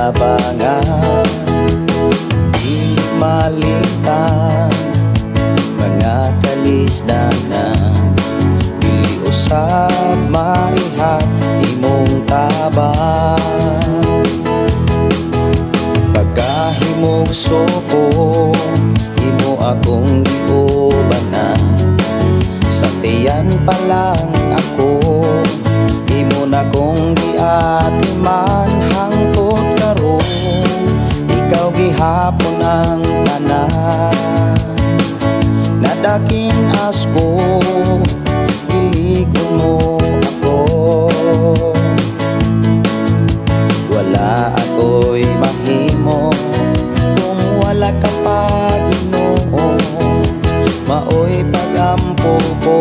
tabangan, di malitan mga kalisdanan, dili usab maihat imong tabang. Pagkahimog suko, imo akong giubanan, sa tiyan pa lang ako, imo na kong giatiman hangtod karon, ikaw gihapon ang tanan. Nadakin asko, iligon mo ako, wala ako'y mahimo kung wala ka pa Ginoo. Maoy pagampo ko,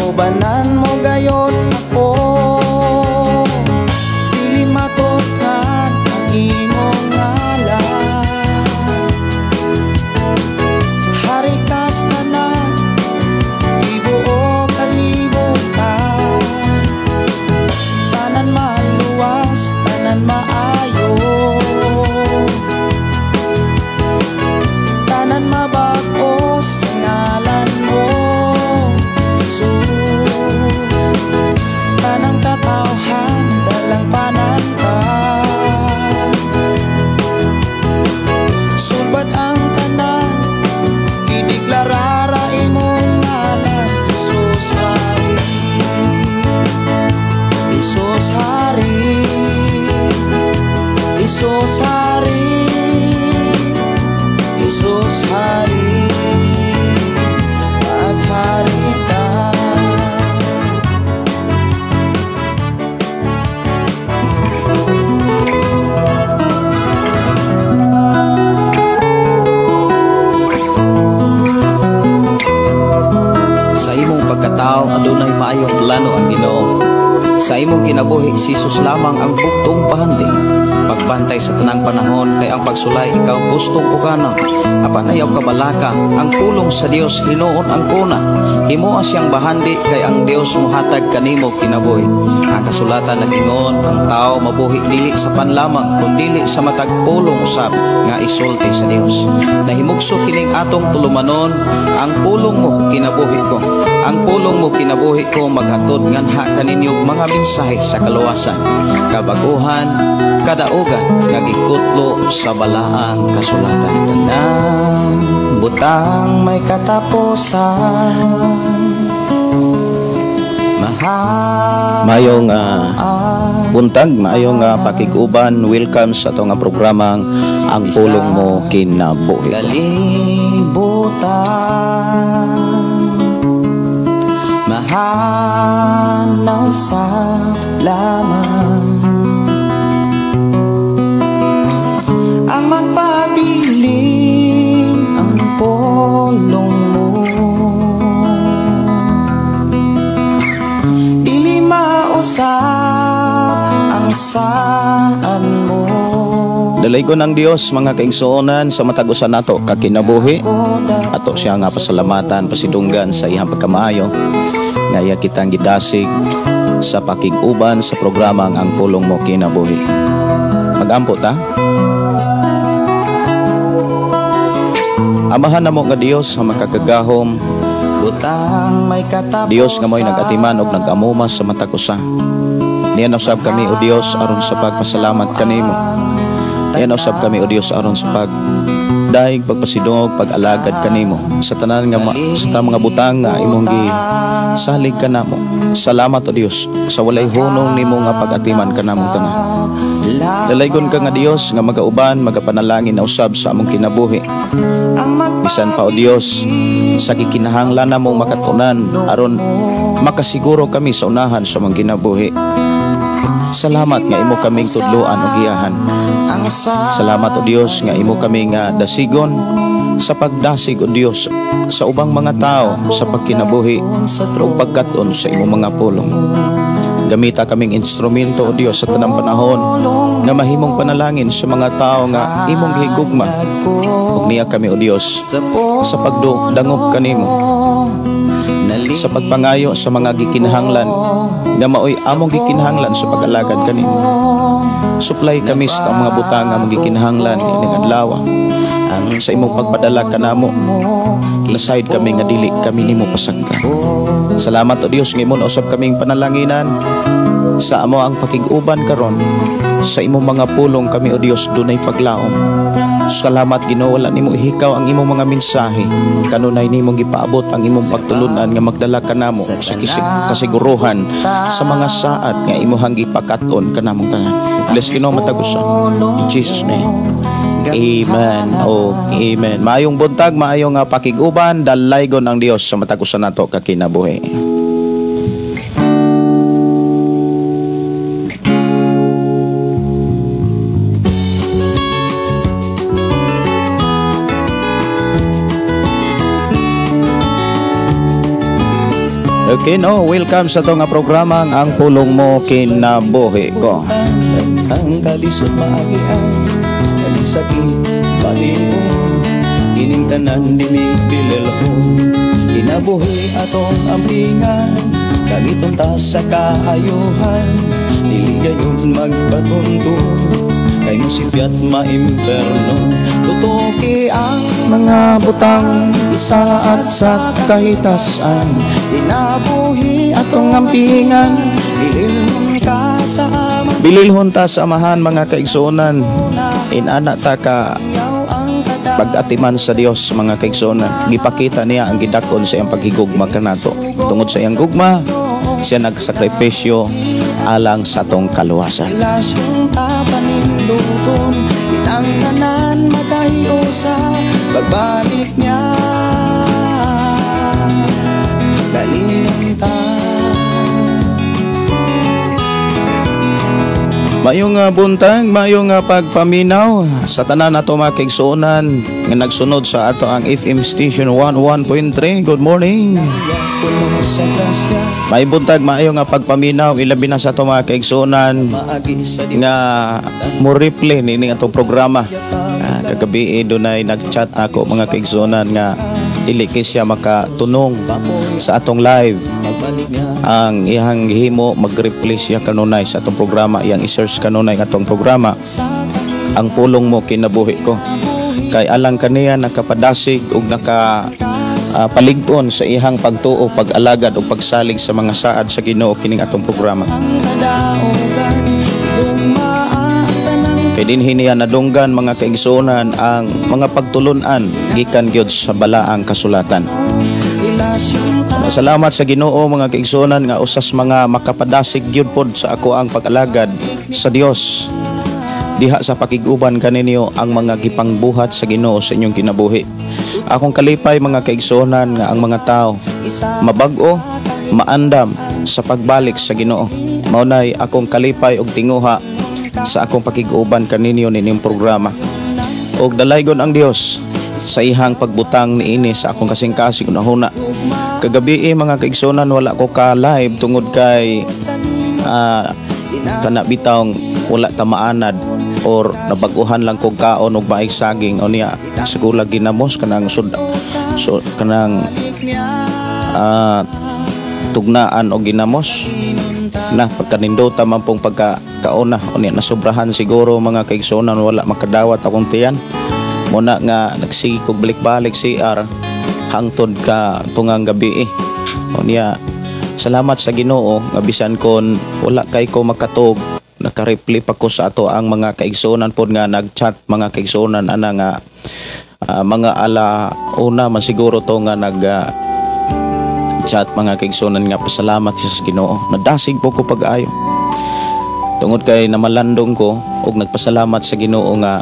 ubanan mo gayon ako, dili matutad ang imong ngalan. Hari kas tanan, ibuo kalibutan, tanan maluwas, tanan maayo, tanan mabago sa ngalan mo, Jesus. Tanang katawhan, dalang panangkan, subat ang tanan, ideklarara imong ngalan. Jesus Hari, Jesus Hari, Jesus Hari, Jesus Hari, maghari ka. Sa imong pagkatao adunay maayong plano ang Ginoo. Sa imong kinabuhi si Jesus lamang ang buktong pahandi. Pagbantay sa tanang panahon kay ang pagsulay ikaw gustong ukanang. Apan ayaw kabalaka ang pulong sa Dios hinuon ang kuna. Himoa siyang bahandi kay ang Dios mohatag kanimo kinabuhi. Ang kasulatan nagingon ang tao mabuhi dili sa panlamang kundi sa matag pulong usab nga isulti sa Dios. Nahimugso kining atong tulumanon, ang pulong mo kinabuhi ko. Ang pulong mo kinabuhi ko maghatod nganha kaninyong mga mensahe sa kaluwasan, kabaguhan, kadaugan nga gikutlo sa balaang kasulatan. Tanang butang may katapusan, Mayong buntag, mayong pakiguban. Welcome sa itong programang Ang Pulong Mo Kinabuhi. Kalibutan, mahanaw sa lamang ang magpabiling ang pulong mo, dili mausap ang saan mo. Dalay ko ng Dios mga kaigsuonan sa matagusan nato kakinabuhi. Ato siya nga pasalamatan, pasidunggan sa iyang pagkamaayo. Ngaya kitang gidasig sa pakiguban sa programang Ang Pulong Mo Kinabuhi. Magampo ta. Amahan na mo nga Dios sa makakagahom, Dios nga mo'y nag-atiman o nag-amumas sa matagusa. Niyan usab kami o Dios aron sa pagpasalamat kanimo. Niyan usab kami o Dios aron sa pagdaig, pagpasidungog, pag-alagad kanimo sa tanan nga sa mga butang nga imong gisalig kanamo. Salamat o Dios sa walay hunong nimo nga pag-atiman kanamong tanan. Dalaygon ka nga Dios nga magauban, magapanalangin na usab sa among kinabuhi. Bisan pa o Dios sa gikinahanglan namong makatunan aron makasiguro kami sa unahan sa among kinabuhi. Salamat nga imo kaming tudloan o giyahan. Salamat o Dios nga imo kami nga dasigon sa pagdasig o Dios sa ubang mga tao sa pagkinabuhi o pagkaton sa imo mga pulong. Gamita kaming instrumento o Dios sa tanang panahon nga mahimong panalangin sa mga tao nga imong higugma. Ug niya kami o Dios sa pagdangop kanimo, sa pagpangayo sa mga gikinahanglan nga maoy among gikinahanglan sa pag-alagad kanimo. supply kami sa mga butang nga magikinahanglan ining adlaw. Sa imong pagpadala kanamo, nasayod kami nga dili kami nimo pasagdan. Salamat o Dios nga imong usab kaming panalanginan sa amo ang pakig-uban karon. Sa imong mga pulong kami o Dios dunay paglaom. Salamat Ginoo, wala nimo ihikaw ang imong mga mensahe. Kanunay nimong gipaabot ang imong pagtulunan nga magdala kanamo sa kasiguruhan sa mga saad nga imong gipakaton kanamong tanan. Bless Ginoo matag usa. In Jesus name. Amen. Oh, amen. Maayong buntag, maayong pakig-uban, dalaygon ang Dios sa matag usa nato ka kinabuhi. Okay, no, welcome sa itong programa ang pulong mo kinabuhi ko. Ang kalisod maagian, ang sakit palingon, ining tanan dinig bilelho, kinabuhi atong ampingan, kagitong ta sa kaayuhan, dili gayon magpatunto, kay musipyat maimperno, tutuki ang Mga butang isaat sa kahitasan, kinabuhi atong ampingan, bililhon ka sa ama, bililhon ta sa amahan mga kaigsuonan, inana ta ka pag-atiman sa Dios mga kaigsuonan. Gipakita niya ang gidakon sa iyang paghigugma kanato. Tungod sa iyang gugma, siya nagsakripisyo alang sa atong kaluwasan. relasyon ta paninduton, kinangganan madayo sa pagbalik niya, dalingon ta. Mayong buntag, mayong pagpaminaw sa tanan nato mga kaigsuonan nga nagsunod sa ato ang FM station 11.3. Good morning. Puno sa grasya, May buntag, mayong pagpaminaw ilabi na sa ato mga kaigsuonan maagi sa nga mo replay nini atong programa. Kagabi dunay nagchat ako mga kaigsuonan nga dili kay siya makatunong sa atong live. pagbalik niya, Ang iyang gihimo mag-replay siya kanunay sa atong programa, iyang i-search kanunay nga atong programa ang pulong mo kinabuhi ko. Kay alang kaniya nakapadasig ug naka palig-on sa iyang pagtuo, pag-alagad ug pagsalig sa mga saad sa Ginoo kining atong programa. ang kadaogan, gugmaan tanang Kay dinhi niya nadunggan mga kaigsuonan ang mga pagtulunan gikan gyud sa balaang kasulatan. relasyon ta. Salamat sa Ginoo mga kaigsuonan nga usas mga makapadasig gyud pod sa ako ang pag-alagad sa Dios. Diha sa pakiguban kaninyo ang mga gipangbuhat sa Ginoo sa inyong kinabuhi. Akong kalipay mga kaigsuonan nga ang mga tao mabag-o, maandam sa pagbalik sa Ginoo. Maunay akong kalipay og tinguha sa akong pakiguban kaninyo nining programa. Og dalaygon ang Dios sa ihang pagbutang niini sa akong kasing-kasing unahuna. Kagabi mga kaigsuonan wala ko ka live tungod kay kana bitawng wala ta maanad or nabaguhan lang kog kaon og maig saging o niya siguro ginamos kanang kanang tugnaan o ginamos na pagkanindota man pong pagkakauna o niya nasobrahan siguro mga kaigsuonan wala makadawat akong tiyan muna nga nagsigi kog balik-balik CR hangtod ka tungang gabi o niya salamat sa Ginoo nga bisan kon wala kay ko makatog naka-reply pa ko sa ato ang mga kaigsuonan pod nga nag-chat mga kaigsuonan ana nga mga ala una man siguro to nga nag chat mga kaigsuonan nga pasalamat sa Ginoo. Nadasig po ko pag-ayo tungod kay namalandong ko ug nagpasalamat sa Ginoo nga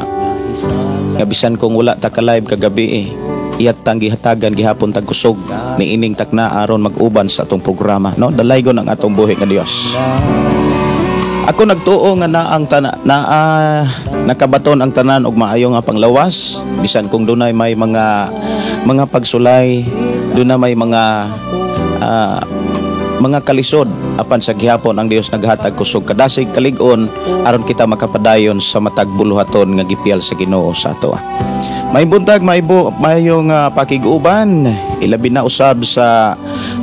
bisan kung wala ta ka live kagabi iyat tang gihatagan gihapon tag kusog ni ining takna aron mag-uban sa atong programa no dalaygon ang atong buhi nga Dios. Ako nagtuo nga nakabaton ang tanan og maayo nga panglawas bisan kung dunay may mga pagsulay dunay may mga kalisod apan sa gihapon ang Dios naghatag kusog kadasig kalig-on aron kita makapadayon sa matag buluhaton nga gipiyal sa Ginoo sa ato. May buntag, mayong pakiguban. Ilabi na usab sa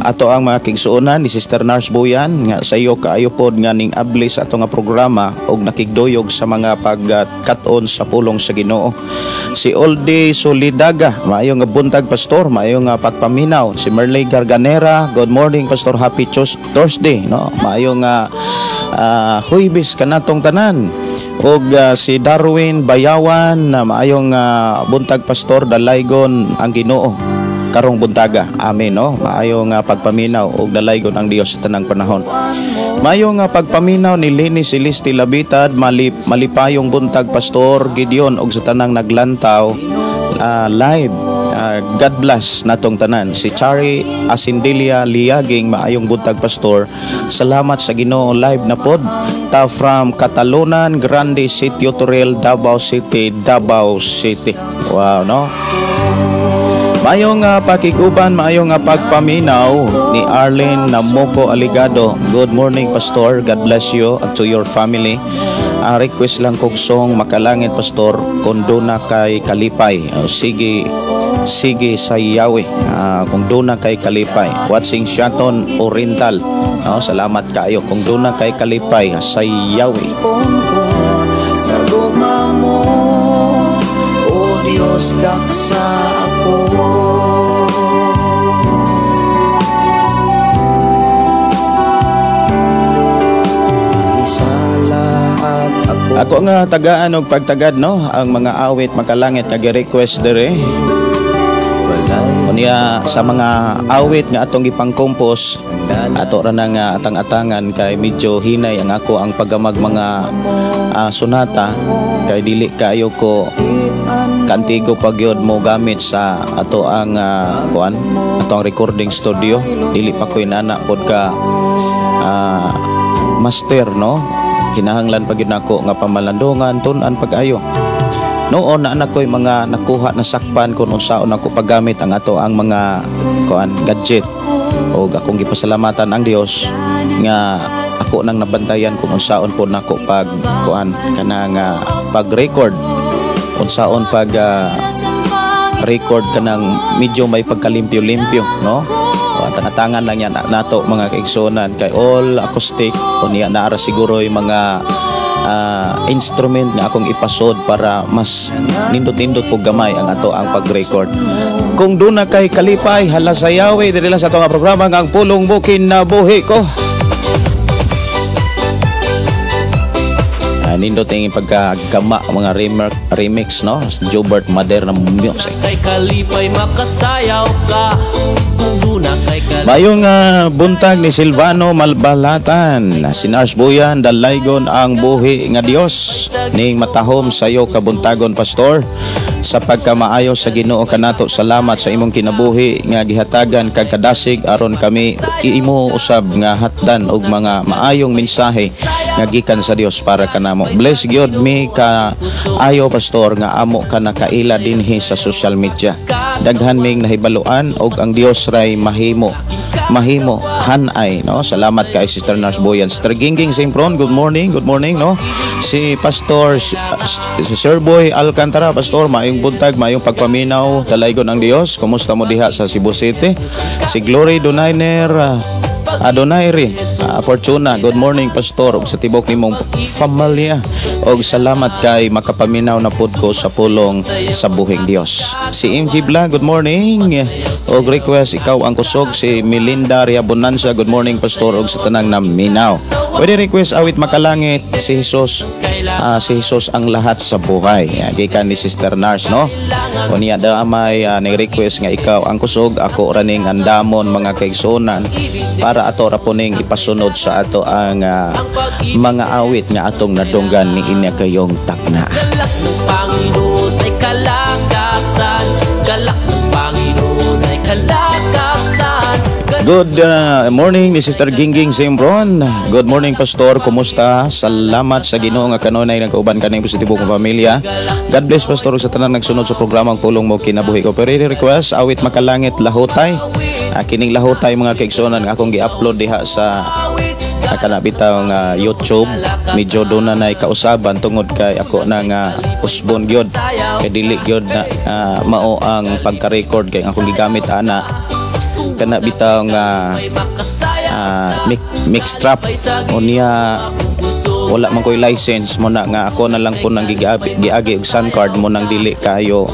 ato ang mga kigsuonan ni Sister Nars Boyan nga sayo kaayo pod nga ning abli sa ato nga programa og nakigdoyog sa mga pagkat-on sa pulong sa Ginoo. Si Olde Solidaga, maayong nga buntag pastor, maayong nga pagpaminaw. Si Merley Garganera, good morning pastor, happy Thursday, no? Maayong huibis kanatong tanan. Og si Darwin Bayawan na maayong buntag pastor, dalaygon ang Ginoo karong buntaga, amen, no? Maayong pagpaminaw og dalaygon ang Dios sa tanang panahon. Maayong pagpaminaw ni Lini Celeste Labitad, malipayong buntag pastor Gideon og sa tanang naglantaw live. God bless natong tanan. Si Chari Asindilia Liaging, maayong buntag pastor, salamat sa Ginoo, live na pod ta from Catalonan Grande Sitio Toril, Davao City. Wow, no? Maayong pakiguban, maayong pagpaminaw ni Arlene Namoko Aligado. Good morning pastor, God bless you and to your family. Request lang kong song Makalangit pastor, kung doon na kay Kalipay. Sige sa Yahweh, kung doon na kay Kalipay. Watching Shaton Oriental, salamat kayo. Kung doon na kay Kalipay sa Yahweh. Sa luma mo, O Diyos, daksa ako. Ako nga tagaan og pagtagad, no, ang mga awit Makalangit nga gi-request dire. Unya sa mga awit nga atong ipangkompos, ato ra nang atang-atangan kay medyo hinay ang ako ang paggamag mga sonata kay dili kayo ko kantigo pagyod mo gamit sa ato ang atong recording studio. Dili pa ko inana pod ka master, no? Kinahanglan pag yun ako nga pamalandungan, tunan pag-ayo. Noon na anak ko'y mga nakuha na sakpan kung unsaon ako paggamit ang ato ang mga gadget. O akong gipasalamatan ang Dios nga ako nang nabantayan kung unsaon po nako kanang pag-record. Unsaon record kanang medyo may pagkalimpyo-limpyo, no? Tangan lang yan nato mga kaigsonan kay all acoustic o niya naara siguro yung mga instrument nga akong ipasod para mas nindot-nindot po gamay ang ato ang pag-record. Kung doon na kay Kalipay, hala sa Yahweh, dili lang sa ato nga programa nga ang pulong mo kinabuhi ko. Nindot yung pagkagama mga remix, no? Jobert Mader na music. Kay Kalipay makasayaw ka. Mayong buntag ni Silvano Malbalatan, si Nars Boyan, dalaygon ang buhi nga Dios ning matahom sayo kabuntagon pastor. Sa pagkamaayo sa Ginoo kanato, salamat sa imong kinabuhi nga gihatagan kag kadasig aron kami imo usab nga hatdan og mga maayong mensahe nga gikan sa Dios para kanamo. Bless God me ka ayo pastor nga amo ka nakaila dinhi sa social media. Daghan ming nahibaluan og ang Dios ray mahimo hanay, no? Salamat kay Sister Nars Boyan. Sister Gingging Simpron, good morning, no? Si Pastor si Sir Boy Alcantara, pastor, maayong buntag, maayong pagpaminaw, dalaygon ang Dios. Kumusta mo diha sa Cebu City? Si Glory Donaire Fortuna, good morning pastor, og sa tibok nimong pamilya, og salamat kay makapaminaw na pud ko sa pulong sa buhing Dios. Si MG Bla, good morning, og request ikaw ang kusog. Si Melinda Ria Bonanza, good morning pastor, og sa tanang naminaw. Pwede request awit Makalangit, si Jesus ang lahat sa buhay. Gikan ni Sister Nars, no? Unya damay ni-request nga ikaw ang kusog, ako raning andamon mga kaigsonan para ato ra puning ipasunod sa ato ang mga awit nga atong nadunggan ni inya kayong takna. Galak ng Panginoon ay kalakasan. Galak ng Panginoon ay kalakasan. Good morning ni Sister Gingging Simpron. Good morning pastor, kumusta? Salamat sa Ginoo nga kanunay nagkauban kaning positibo kong pamilya. God bless pastor sa tanan nagsunod sa programang pulong mo kinabuhi ko. Pero request awit Makalangit Lahutay. Kining Lahutay mga kaigsonan nga akong gi-upload diha sa kanabitaw nga YouTube, medyo doon na kausaban tungod kay ako na nga usbon gyud kay dili gyud na mao ang pagka-record kay akong gigamit ana kanabitaw nga mix trap unya wala man ko'y license mo na nga ako na lang po nang giagi og sun card mo nang dili kayo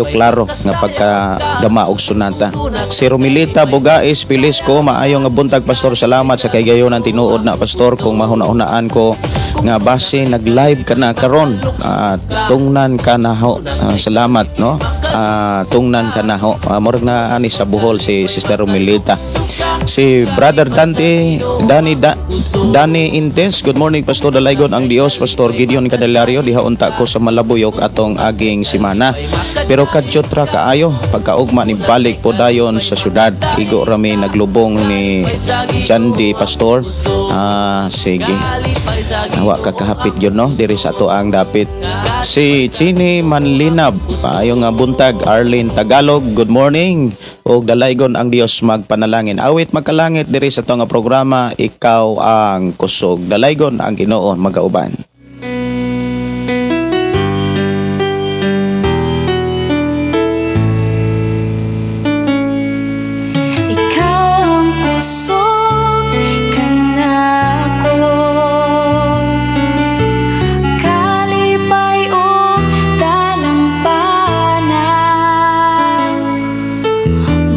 klaro nga pagkagama og sunata. Si Romilita Bugais Pilis ko maayo nga buntag pastor, salamat sa kaygayon ng tinuod na pastor kung mahuna-hunaan ko nga base nag-live ka na karon. Tungnan ka na ho, salamat no. Tungnan ka na ho, murag na ani sa Bohol si Sister Romilita. Si Brother Danny Intense, good morning Pastor Dalaygon ang Dios. Pastor Gideon Cadelario, diha unta ko sa Malabuyok atong aging simana. Pero kadyot ra kaayo pagkaugma ni balik po dayon sa syudad. Igo rami naglubong ni Jandy Pastor. Sige. Nawa ka kahapit yun no, diri sa ato ang dapit. Si Chini Manlinab, ayong buntag. Arlene Tagalog, good morning. O dalaygon ang Dios magpanalangin. Awit magkalangit diri sa itong programa, ikaw ang kusog. Dalaygon ang Ginoo magauban. Ikaw ang kusog kanako, kalipay o dalampanan,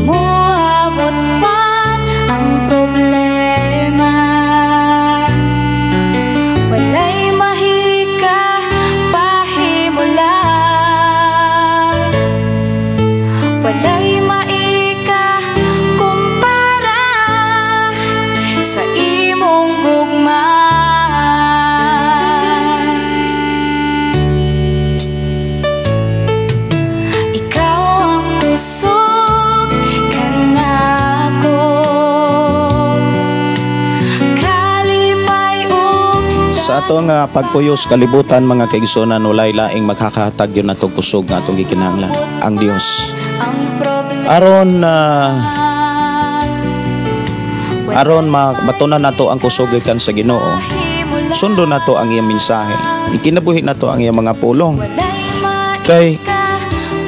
muabot man ang problema, walay mahika pahimulan, walay maika kumpara sa imong gugma. Ikaw ang kusog kanako, kalipay o Sa ato nga pagpuyos kalibutan mga kaigsunan, walay laing makakahatag yun natong kusog nga atong gikinahanglan, ang Dios. ang problema. Aron matunan nato ang kusog gikan sa Ginoo. Sundo nato ang iyang mensahe. Ikinabuhi nato ang iyang mga pulong. Kay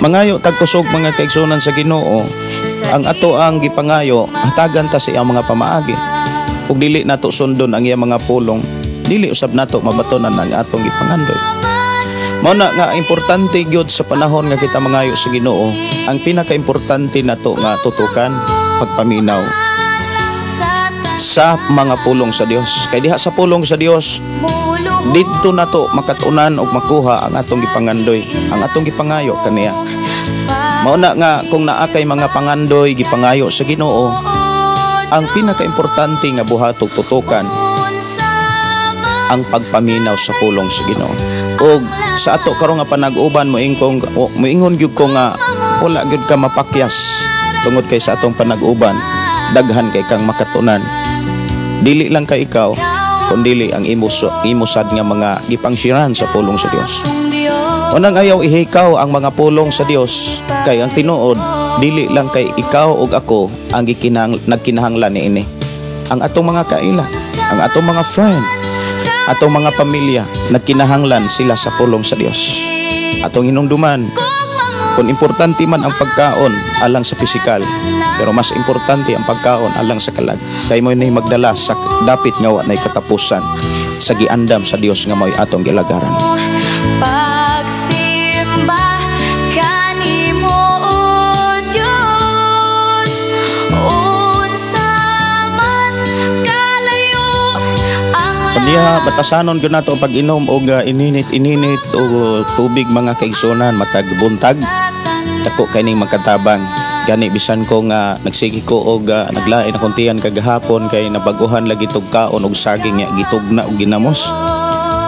mangayo tagkusog mga kaigsunan sa Ginoo, ang ato ang gipangayo hatagan ta sa iyang mga pamaagi. Ug dili nato sundon ang iyang mga pulong, dili usab nato mabatonan ang atong gipangandoy. Mao na nga importante gyud sa panahon nga kita mangayo sa Ginoo, ang pinaka-importante nato nga tutukan pagpaminaw sa mga pulong sa Dios. Kay diha sa pulong sa Dios, dito nato makatunan og makuha ang atong gipangandoy, ang atong gipangayo kaniya. Mao na nga kung naa kay mga pangandoy gipangayo sa Ginoo, ang pinaka-importante nga buhatok tutukan ang pagpaminaw sa pulong sa Ginoo. Og sa ato karon nga panag-uban moingon gyud ko nga wala gyud ka mapakyas tungod kay sa atong panag-uban daghan kay kang makatunan. Dili lang kay ikaw kundi ang imusad nga mga gipangsiran sa pulong sa Dios. Unang ayaw ihikaw ang mga pulong sa Dios kay ang tinuod dili lang kay ikaw ug ako ang nagkinahanglan niini. Ang atong mga kaila, ang atong mga friend, atong mga pamilya nagkinahanglan sila sa pulong sa Dios. Atong hinumduman kung importante man ang pagkaon alang sa pisikal, pero mas importante ang pagkaon alang sa kalag. Kay mo ni magdala sa dapit nga wa nay katapusan sa giandam sa Dios nga mo'y atong gilagaran. Pagsimba kanimo o Diyos, unsa man kalayo ang Kaniya batasanon gyud nato ang pag-inom og ininit og tubig mga kaigsunan matag buntag. Dako kining magkatabang. Gani bisan ko nga nagsigi ko og naglain akong tiyan kagahapon kay nabaguhan lagi tog kaon og saging nga gitugna og ginamos.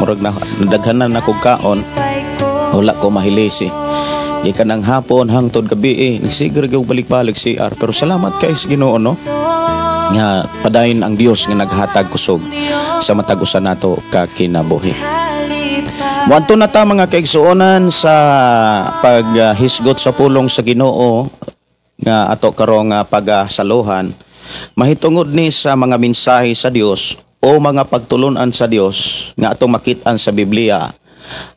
Murag na nadaghanan ako kaon. Wala ko mahilisi. Gikan ang hapon hangtod gabi nagsigre gyud balik-balik CR, pero salamat kay sa Ginoo no. Nga padayon ang Dios nga naghatag kusog sa matag usa nato ka kinabuhi. Muadto na ta mga kaigsuonan sa paghisgot sa pulong sa Ginoo nga ato karong pagasaluhan. mahitungod ni sa mga mensahe sa Dios o mga pagtulunan sa Dios nga atong makit-an sa Biblia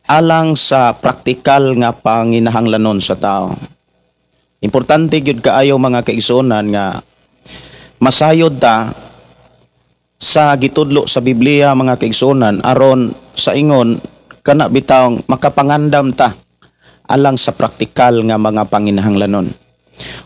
alang sa praktikal nga panginahanglanon sa tao. Importante gyud kaayo mga kaigsuonan nga masayod ta sa gitudlo sa Biblia mga kaigsuonan aron sa ingon kana bitawng makapangandam ta alang sa praktikal nga mga panginahanglanon.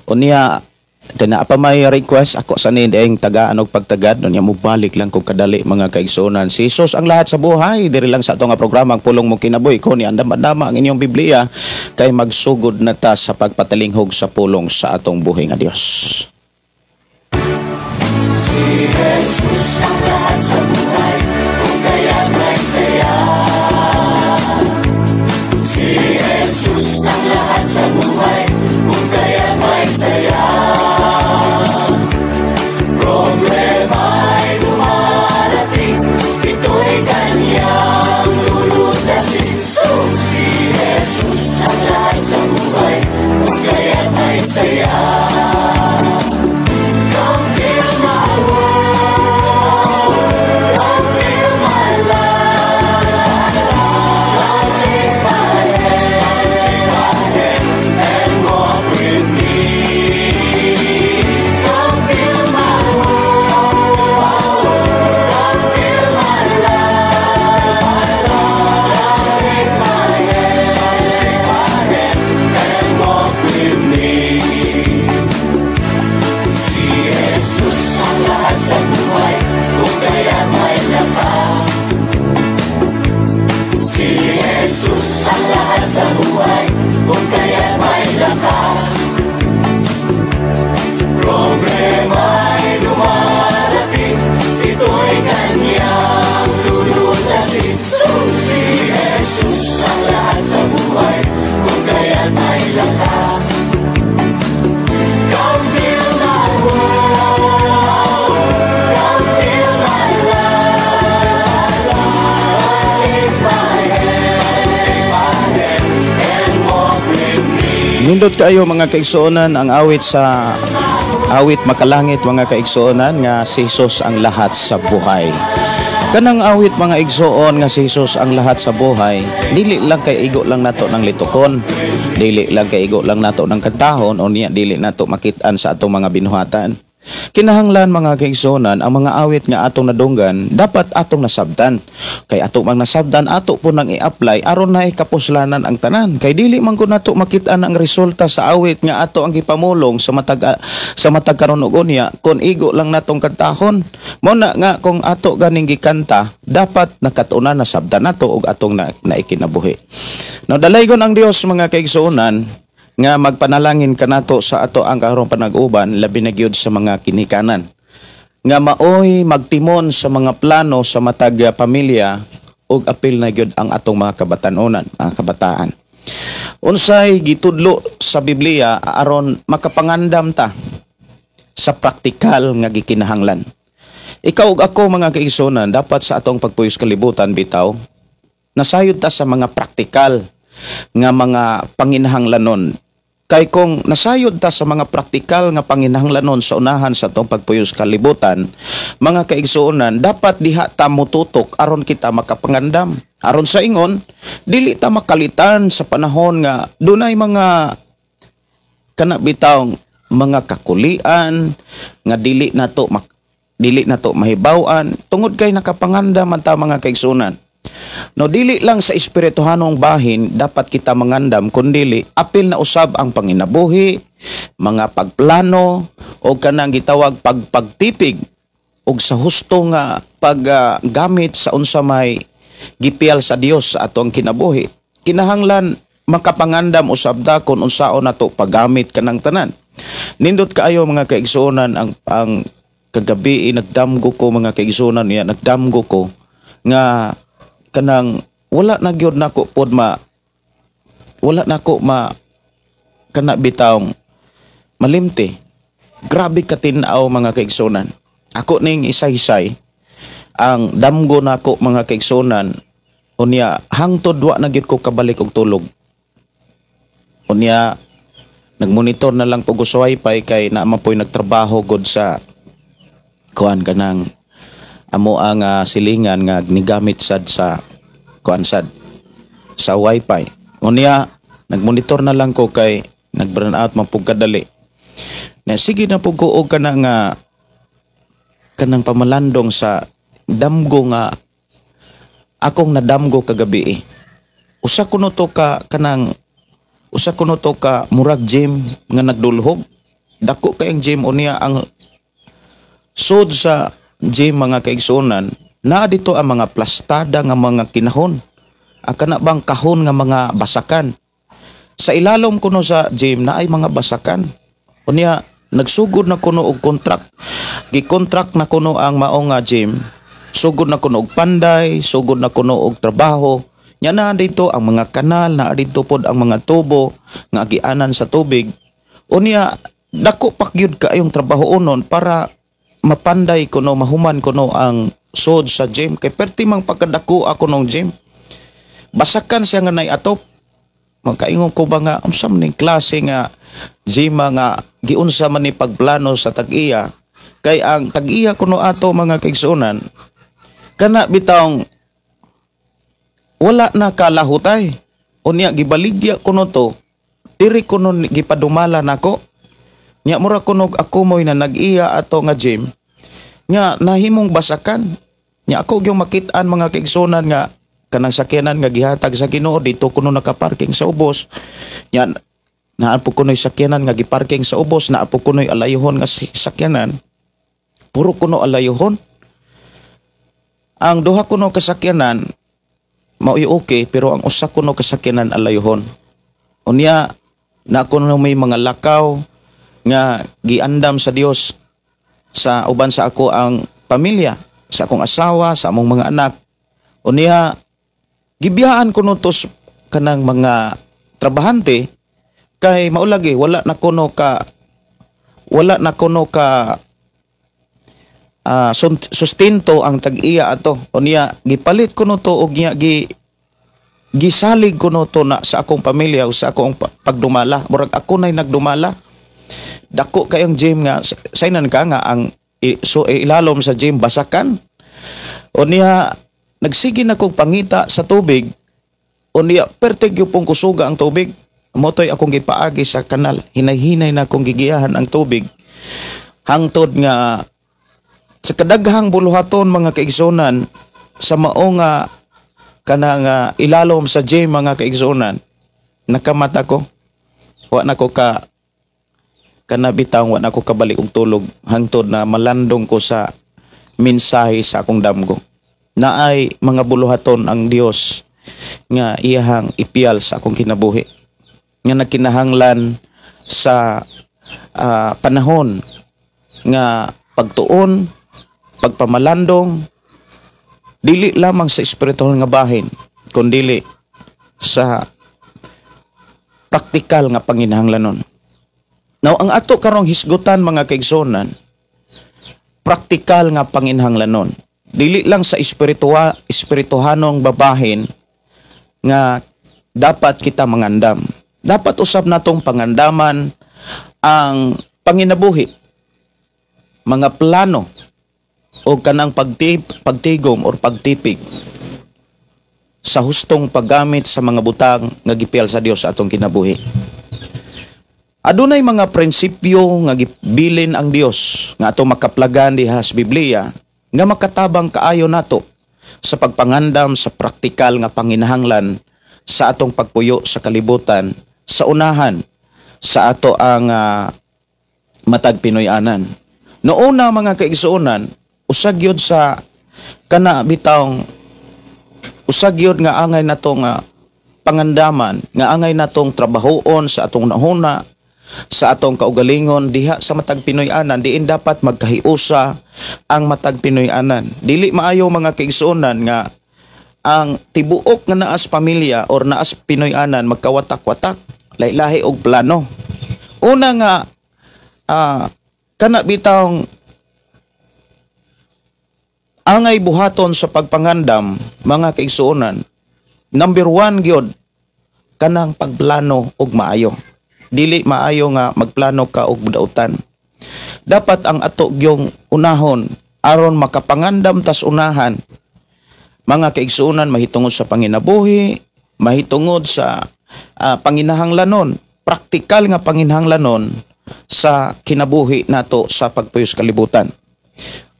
Unya kana pa may request ako sa nindeng tagaan og pagtagad unya mobalik lang kog kadali mga kaigsuonan. Si Jesus ang lahat sa buhay diri lang sa ato nga programa ang pulong mo kinabuhi ko ni andam-andama ang inyong Biblia kay magsugod na ta sa pagpatalinghog sa pulong sa atong buhi nga Dios. Si Jesus ang lahat sa buhay, kung kaya may saya. Si Jesus ang lahat sa buhay, kung kaya may saya. Problema ay dumarating, ito'y kanyang lulutasin. So si Jesus ang lahat sa buhay, kung kaya may saya. Come feel my world, come feel my life. Come take my hand and walk with me. Come feel my world, come feel my life. Come take my hand and walk with me. Si Jesus ang lahat sa buhay, kung kaya may lakas. Si Jesus ang lahat sa buhay, kung kaya may lakas. Problema ay dumarating, ito'y kanyang lulutasin. So si Jesus ang lahat sa buhay, kung kaya may lakas. Come feel my world, come feel my life. Take my hand and walk with me. Nindot kayo mga kaigsuonan ang awit sa awit makalangit mga kaigsuonan nga si Jesus ang lahat sa buhay. Kanang awit mga igsuon nga si Jesus ang lahat sa buhay, dili lang kay igo lang nato ng litukon, dili lang kay igo lang nato ng kantahon o niya dili nato makit-an sa atong mga binuhatan. Kinahanglan mga kaigsuonan ang mga awit nga atong nadunggan dapat atong nasabtan. Kay ato mang nasabtan ato po nang i-apply aron na kapuslanan ang tanan. Kay dili man ko nato makit-an ang resulta sa awit nga ato ang gipamulong sa matag karon ug unya kun igo lang natong kantahon. Mao na nga kung ato ganing gikanta dapat nakatuna nasabtan nato og atong naikinabuhi. No dalaygon ang Dios mga kaigsuonan nga magpanalangin kanato sa ato ang karong panag-uban labi na gyud sa mga kinikanan nga maoy magtimon sa mga plano sa matag pamilya ug apil na gyud ang atong mga kabatanunan, mga kabataan. Unsay gitudlo sa Biblia aron makapangandam ta sa praktikal nga gikinahanglan. Ikaw ug ako mga kaigsuonan dapat sa atong pagpuyos kalibutan bitaw nasayod ta sa mga praktikal nga mga panginahanglanon. Kay kung nasayod ta sa mga praktikal nga panginahanglanon sa unahan sa atong pagpuyos kalibutan, mga kaigsuonan, dapat diha ta mututok aron kita makapangandam. Aron sa ingon, dili ta makalitan sa panahon nga dunay mga kanabitawng mga kakulian nga dili nato mahibaw-an tungod kay nakapangandam man ta mga kaigsuonan. No dili lang sa espirituhanong bahin dapat kita mangandam kundili apil na usab ang panginabuhi, mga pagplano o kanang gitawag pagpagtipig og sa husto nga paggamit sa unsa may gipial sa Dios sa atong kinabuhi. Kinahanglan makapangandam usab da kun unsaon nato paggamit kanang tanan. Nindot kaayo mga kaigsuonan ang kagabi nagdamgo ko mga kaigsuonan niya nagdamgo ko nga kanang wala na gyud nako pod kana bitawng malimti. Grabe katinaw mga kaigsuonan. Ako ning isa-isay ang damgo nako mga kaigsuonan unya hangtod wa na gyud ko kabalik og tulog. Unya nagmonitor na lang pug sa wifi kay na mapoy nagtrabaho gud sa kuan kanang amo ang silingan nga nigamit sad sa kuan sad sa wifi. Unya nagmonitor na lang ko kay nag-burn out man pug kadali. Na sige na pug ko og kanang pamalandong sa damgo nga akong nadamgo kagabi. Usa kuno to ka murag gym nga nagdulhog. Dako kayang gym unya ang sud sa gym mga kaigsunan na dito ang mga plastada nga mga kinahon. Akana bang kahon nga mga basakan. Sa ilalom kuno sa gym na ay mga basakan. Unya nagsugod na kuno og contract. Gi-contract na kuno ang mao nga gym. Sugod na kuno og panday, sugod na kuno og trabaho. Nya na dito ang mga kanal, na dito pod ang mga tubo nga gianan sa tubig. Unya dako pagyud kaayong trabaho unon para mapanday kuno, mahuman kuno ang sod sa gym. Kay perti mang pagkadako ako nung gym. Basakan siya nga nay atop. Magkaingon ko ba nga unsa man ning klase nga gym nga giunsa man ni pagplano sa tag-iya. Kay ang tag-iya kuno ato mga kaigsunan kana bitawng wala na kalahutay. Unya gibaligya kuno to, diri kuno gipadumala nako. Nya mura kuno ako moy na nag-iya ato nga gym. Nya nahimong basakan. Nya ako gyung makit-an mga kaigsunan nga kanang sakyanan nga gihatag sa Ginoo dito kuno nakaparking sa ubos. Nya naapo kuno'y sakyanan nga giparking sa ubos, naapo kuno'y alayhon nga sakyanan. Puro kuno alayhon. Ang duha kuno kasakyanan mao'y okay, pero ang usa kuno kasakyanan alayhon. Unya na kuno may mga lakaw nga giandam sa Dios sa uban sa ako ang pamilya, sa akong asawa, sa among mga anak. Unya gibiyaan kuno to kanang mga trabahante kay maulagi wala na kuno ka sustento ang tag-iya ato. Unya gipalit kuno to og gisalig kuno to na sa akong pamilya o sa akong pagdumala. Murag ako nay nagdumala. Dako kayong gym nga saynan ka nga ang ilalom sa gym basakan. Unya nagsige na kog pangita sa tubig. Unya pertig gyud pong kusuga ang tubig. Motoy akong gipaagi sa kanal. Hinay-hinay na akong gigiyahan ang tubig. Hangtod nga sa kadaghang buluhaton mga kaigsunan sa mao nga kanang ilalom sa gym mga kaigsunan, nakamata ko. Wa na ko kanabitang wa na ko kabalik og tulog hangtod na malandong ko sa mensahe sa akong damgo. Naay mga buluhaton ang Dios nga iyahang ipiyal sa akong kinabuhi. Nga nagkinahanglan sa panahon nga pagtuon, pagpamalandong, dili lamang sa espirituhal nga bahin, kundi sa praktikal nga panginahanglanon. Now, ang ato karong hisgutan mga kaigsunan, praktikal nga panginahanglanon. Dili lang sa espirituhanong babahin nga dapat kita mangandam. Dapat usab natong pangandaman ang panginabuhi, mga plano o kanang pagtigom or pagtipig sa hustong paggamit sa mga butang nga gipiyal sa Dios atong kinabuhi. Adunay mga prinsipyo nga gibilin ang Dios nga atong makaplagan diha sa Biblia nga makatabang kaayo nato sa pagpangandam sa praktikal nga panginahanglan sa atong pagpuyo sa kalibutan sa unahan sa ato ang matag Pinoy-anan. Noona mga kaigsuonan, usagyod sa kana bitawng usagyod nga angay natong pangandaman, nga angay natong trabahoon sa atong nahuna, sa atong kaugalingon diha sa matag Pinoy-anan, diin dapat magkahiusa ang matag Pinoy-anan. Dili maayo mga kaigsuonan nga ang tibuok nga naas pamilya or naas Pinoy-anan magkawatak-watak, lahi-lahi og plano. Una nga kana bitawng angay buhaton sa pagpangandam mga kaigsuonan. Number 1 gyud kanang pagplano og maayo. Dili maayo nga magplano ka og budautan. Dapat ang ato gyung unahon aron makapangandam tas unahan. Mga kaigsuonan, mahitungod sa panginabuhi, mahitungod sa panginahanglanon, praktikal nga panginahanglanon sa kinabuhi nato sa pagpuyos kalibutan.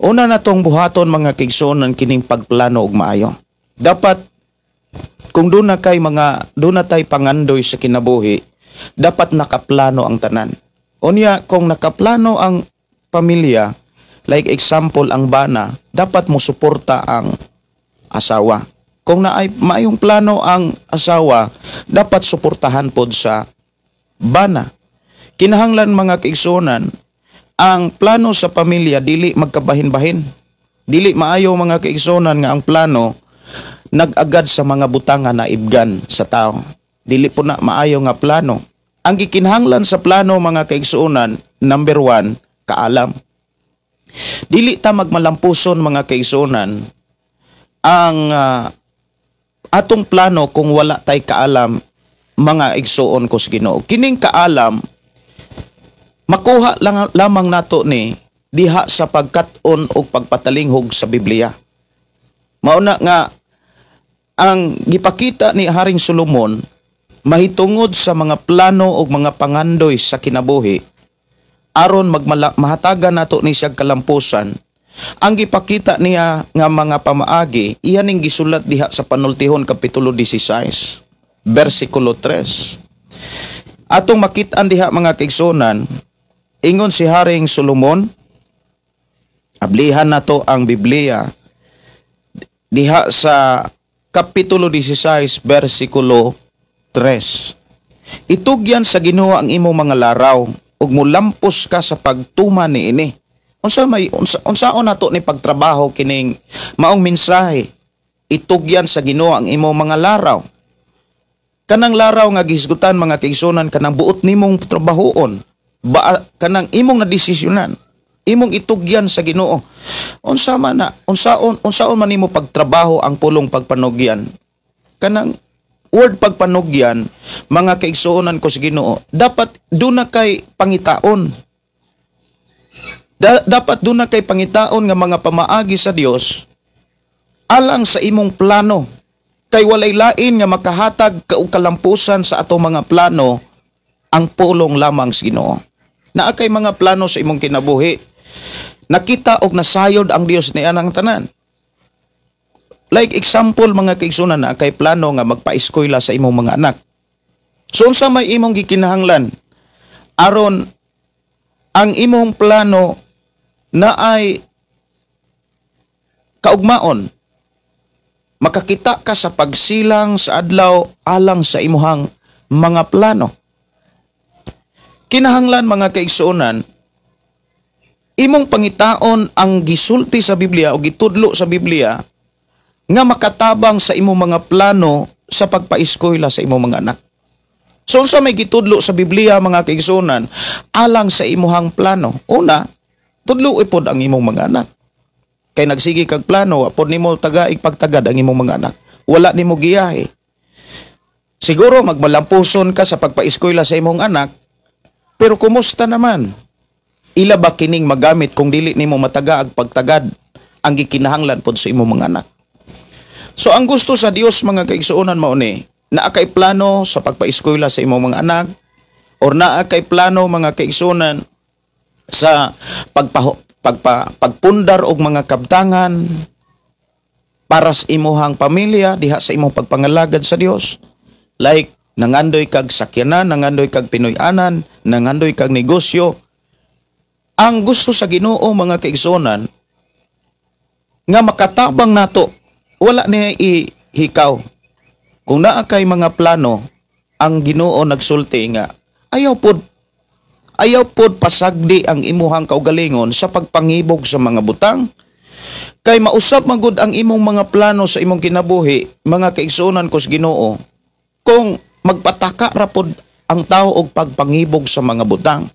Una natong buhaton mga kaigsuonan kining pagplano og maayo. Dapat kung doon na tay pangandoy sa kinabuhi, dapat nakaplano ang tanan. Unya, kung nakaplano ang pamilya, like example ang bana, dapat mo suporta ang asawa. Kung maayong plano ang asawa, dapat suportahan pod sa bana. Kinahanglan mga kaigsuonan, ang plano sa pamilya dili magkabahin-bahin. Dili maayo mga kaigsuonan nga ang plano nag-agad sa mga butangan na ibgan sa tao. Dili po na maayo nga plano. Ang gikinahanglan sa plano mga kaigsuonan, number 1, kaalam. Dili ta magmalampuson mga kaigsuonan ang atong plano kung wala tay kaalam mga igsuon ko sa Ginoo. Kining kaalam makuha lamang nato ni diha sa pagkat-on o pagpatalinghog sa Biblia. Mauna nga ang gipakita ni Haring Solomon mahitungod sa mga plano o mga pangandoy sa kinabuhi aron mahatagan nato ni siyang kalampusan. Ang gipakita niya nga mga pamaagi iyan ning gisulat diha sa Panultihon kapitulo 16 versikulo 3. Atong makit-an diha mga kaigsuonan, ingon si Haring Solomon, ablihan nato ang Biblia diha sa kapitulo 16 versikulo 3. Itugyan sa Ginoo ang imong mga laraw ug mulampos ka sa pagtuma niini. Unsaon nato ni pagtrabaho kining maong mensahe? Itugyan sa Ginoo ang imong mga laraw. Kanang laraw nga gihisgutan mga kaigsuonan kanang buot nimong trabahoon, kanang imong nadesisyonan, imong itugyan sa Ginoo. Unsaon man nimo pagtrabaho ang pulong pagpanugyan? Kanang word pagpanugyan, mga kaigsuonan ko sa Ginoo, dapat doon na kay pangitaon. Dapat doon na kay pangitaon nga mga pamaagi sa Dios alang sa imong plano. Kay walay lain nga makahatag og kalampusan sa atong mga plano ang pulong lamang sa Ginoo. Naa kay mga plano sa imong kinabuhi. Nakita og nasayod ang Dios niya ang tanan. Like example mga kaigsuonan, na kay plano nga magpa-eskwela sa imong mga anak. So unsa may imong gikinahanglan aron ang imong plano na ay kaugmaon, makakita ka sa pagsilang sa adlaw alang sa imuhang mga plano. Kinahanglan mga kaigsuonan, imong pangitaon ang gisulti sa Biblia o gitudlo sa Biblia nga makatabang sa imong mga plano sa pagpa-eskwela sa imong mga anak. So unsa may gitudlo sa Biblia mga kaigsuonan alang sa imuhang plano? Una, tudlo ipod ang imong mga anak. Kay nagsigi kag plano, apod nimo tagaig pagtagad ang imong mga anak. Wala nimo giyahe. Siguro magmalampuson ka sa pagpa-eskwela sa imong anak, pero kumusta naman? Ila ba kining magamit kung dili nimo mataga ag pagtagad ang gikinahanglan pod sa imong mga anak? So ang gusto sa Dios mga kaigsuonan mao ni, naa kay plano sa pagpa-eskwela sa imong mga anak, or naa kay plano mga kaigsuonan sa pagpundar og mga kabtangan para sa imuhang pamilya diha sa imong pagpangalagad sa Dios. Like nangandoy kag sakyanan, nangandoy kag pinoy-anan, nangandoy kag negosyo. Ang gusto sa Ginoo mga kaigsuonan nga makatabang nato, wala niya ihikaw. Kung naa kay mga plano, ang Ginoo nagsulti nga ayaw pod pasagdi ang imuhang kaugalingon sa pagpangibog sa mga butang. Kay mausap magud ang imong mga plano sa imong kinabuhi, mga kaigsuonan ko sa Ginoo, kung magpataka ra pod ang tao og pagpangibog sa mga butang.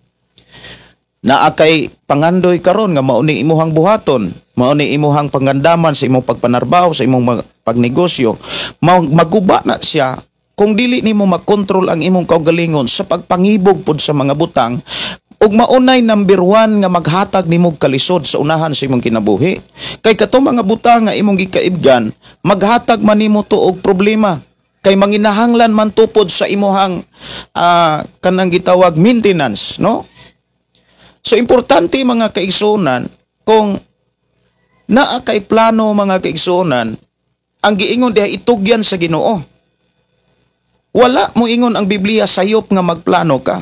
Naa kay pangandoy karon nga mao ni imuhang buhaton, mao ni imuhang pangandaman sa imong pagpanarbaho, sa imong pagnegosyo, maguba na siya kung dili nimo makontrol ang imong kaugalingon sa pagpangibog pod sa mga butang, ug maunay number 1 nga maghatag nimo kalisod sa unahan sa imong kinabuhi. Kay kato mga butang nga imong gikaibgan, maghatag man nimo to og problema. Kay manginahanglan man tupod sa imuhang kanang gitawag maintenance, no? So importante mga kaigsunan, kung naa kay plano mga kaigsunan, ang giingon diha itugyan sa Ginoo. Wala mo ingon ang Biblia sayop nga magplano ka.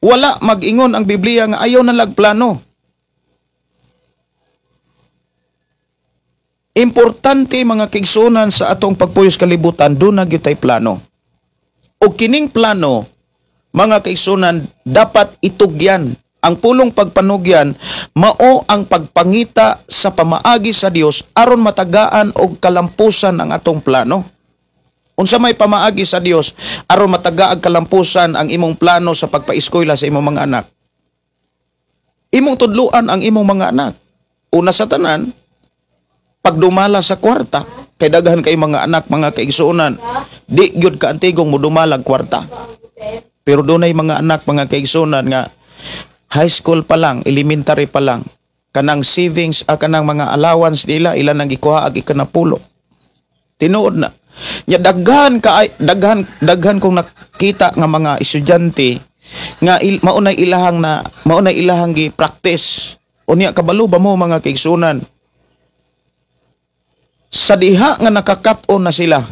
Wala mag-ingon ang Biblia nga ayaw na lagplano. Importante mga kaigsunan sa atong pagpuyos kalibutan, doon na gyud tay plano. O kining plano, mga kaigsunan, dapat itugyan. Ang pulong pagpanugyan, mao ang pagpangita sa pamaagi sa Dios aron matagaan og kalampusan ang atong plano. Unsa may pamaagi sa Dios aron matagaag kalampusan ang imong plano sa pagpaeskwela sa imong mga anak. Imong tudluan ang imong mga anak. Una sa tanan, pagdumala sa kwarta, kay daghan kay mga anak mga kaigsuonan, di gyud ka antigong modumalag kwarta. Pero dunay mga anak mga kaigsuonan nga high school pa lang, elementary pa lang, kanang savings kanang mga allowance nila ilan nang gikuha ag ikanapulo. Tinuod na. Nya daghan kong nakita nga mga estudyante nga maunay ilahang gi-practice. Unya kabalo ba mo mga kaigsunan? Sa diha nga nakakat-on na sila,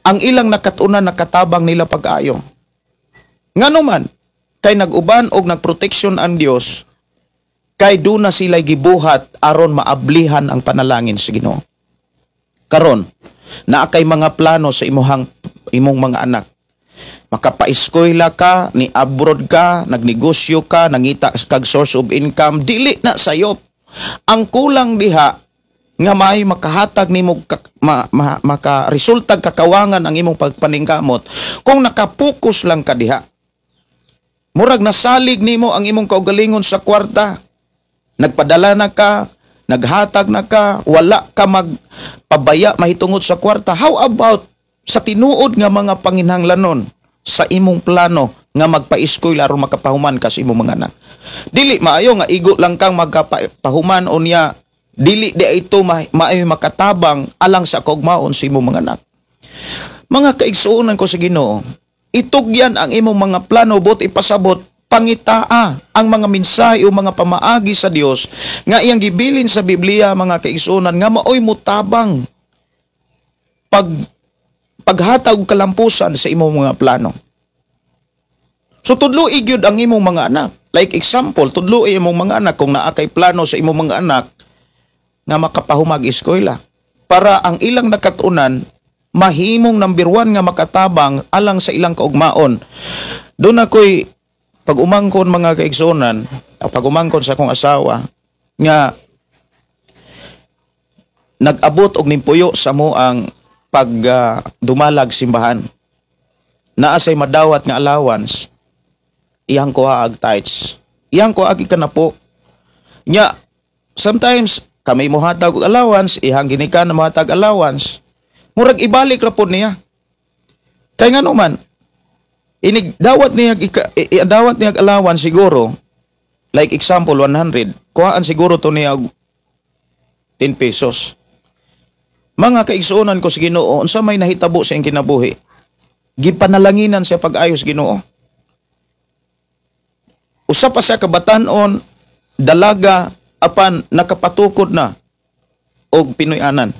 ang ilang nakatunan nakatabang nila pag-ayo. Ngano man kay nag-uban og nagproteksyon ang Dios, kay duna sila gibuhat aron maablihan ang panalangin sa Ginoo. Karon naa kay mga plano sa imong mga anak. Makapaeskwela ka, ni abroad ka, nagnegosyo ka, nangita kag source of income, dili na sayop. Ang kulang diha nga may makahatag nimo makaresultag kakawangan ang imong pagpaningkamot kung nakapokus lang ka diha. Murag nasalig nimo ang imong kaugalingon sa kwarta. Nagpadala na ka, naghatag na ka, wala ka magpabaya mahitungod sa kwarta. How about sa tinuod nga mga panginhanglanon sa imong plano nga magpa-eskwela aron makapahuman ka sa imong mga anak? Dili maayo nga igo lang kang magkapahuman o niya, dili di ito maayo makatabang alang sa kaugmaon sa imong mga anak. Mga kaigsuonan ko sa Ginoo, itugyan ang imong mga plano bot ipasabot pangitaa ang mga mensahe o mga pamaagi sa Dios nga iyang gibilin sa Biblia mga kaigsuonan nga maoy mutabang paghatag og kalampusan sa imong mga plano. So tudloi gyud ang imong mga anak. Like example, tudloi imong mga anak kung naa kay plano sa imong mga anak nga makapahumag eskwela para ang ilang nakatunan mahimong number 1 nga makatabang alang sa ilang kaugmaon. Doon ako'y pag-umangkon mga kaigsuonan, pag-umangkon sa akong asawa, nga nag-abot og nimpuyo sa mo ang pagdumalag simbahan. Naa say madawat nga allowance, iyang kuha ag tithes. Iyang kuha ag ikanapo. Nya, sometimes kami mohatag og allowance, ihang ginikan na mohatag allowance. Murag ibalik ra pod niya. Kay ngano man, dawat niya allowance siguro, like example 100, kuhaan siguro to niya 10 pesos. Mga kaigsuonan ko sa Ginoo, unsa may nahitabo sa iyang kinabuhi, gipanalanginan siya pag-ayos Ginoo. Usa pa siya kabatanon, dalaga, apan nakapatukod na og Pinoy-anan.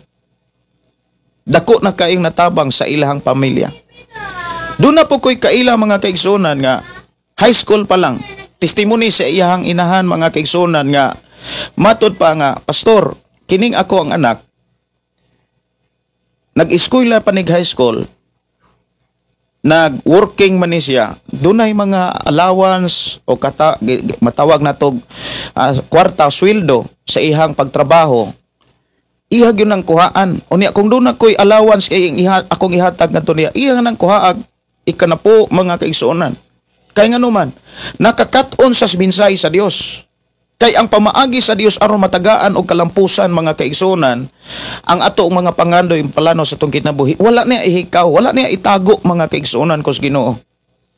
Dako na kaing natabang sa ilahang pamilya. Doon na po ko'y kaila mga kaigsuonan nga high school pa lang. Testimony sa iyahang inahan mga kaigsuonan nga matod pa nga, pastor, kining ako ang anak, nag-eskwela pa nig high school, nag-working man ni siya, dunay mga allowance o matawag na to kwarta, sweldo sa ihang pagtrabaho, ihag yun ang kuhaan. Unya, kung doon ako'y allowance kay akong ihatag na to niya, ihag nang kuhaag, ikanapo mga kaigsuonan. Kay nga naman, nakakaton sa minsay sa Dios. Kay ang pamaagi sa Dios aron matagaan og kalampusan mga kaigsuonan, ang ato mga pangandoy plano sa tong kinabuhi, wala niya ihikaw, wala niya itago mga kaigsuonan ko sa Ginoo.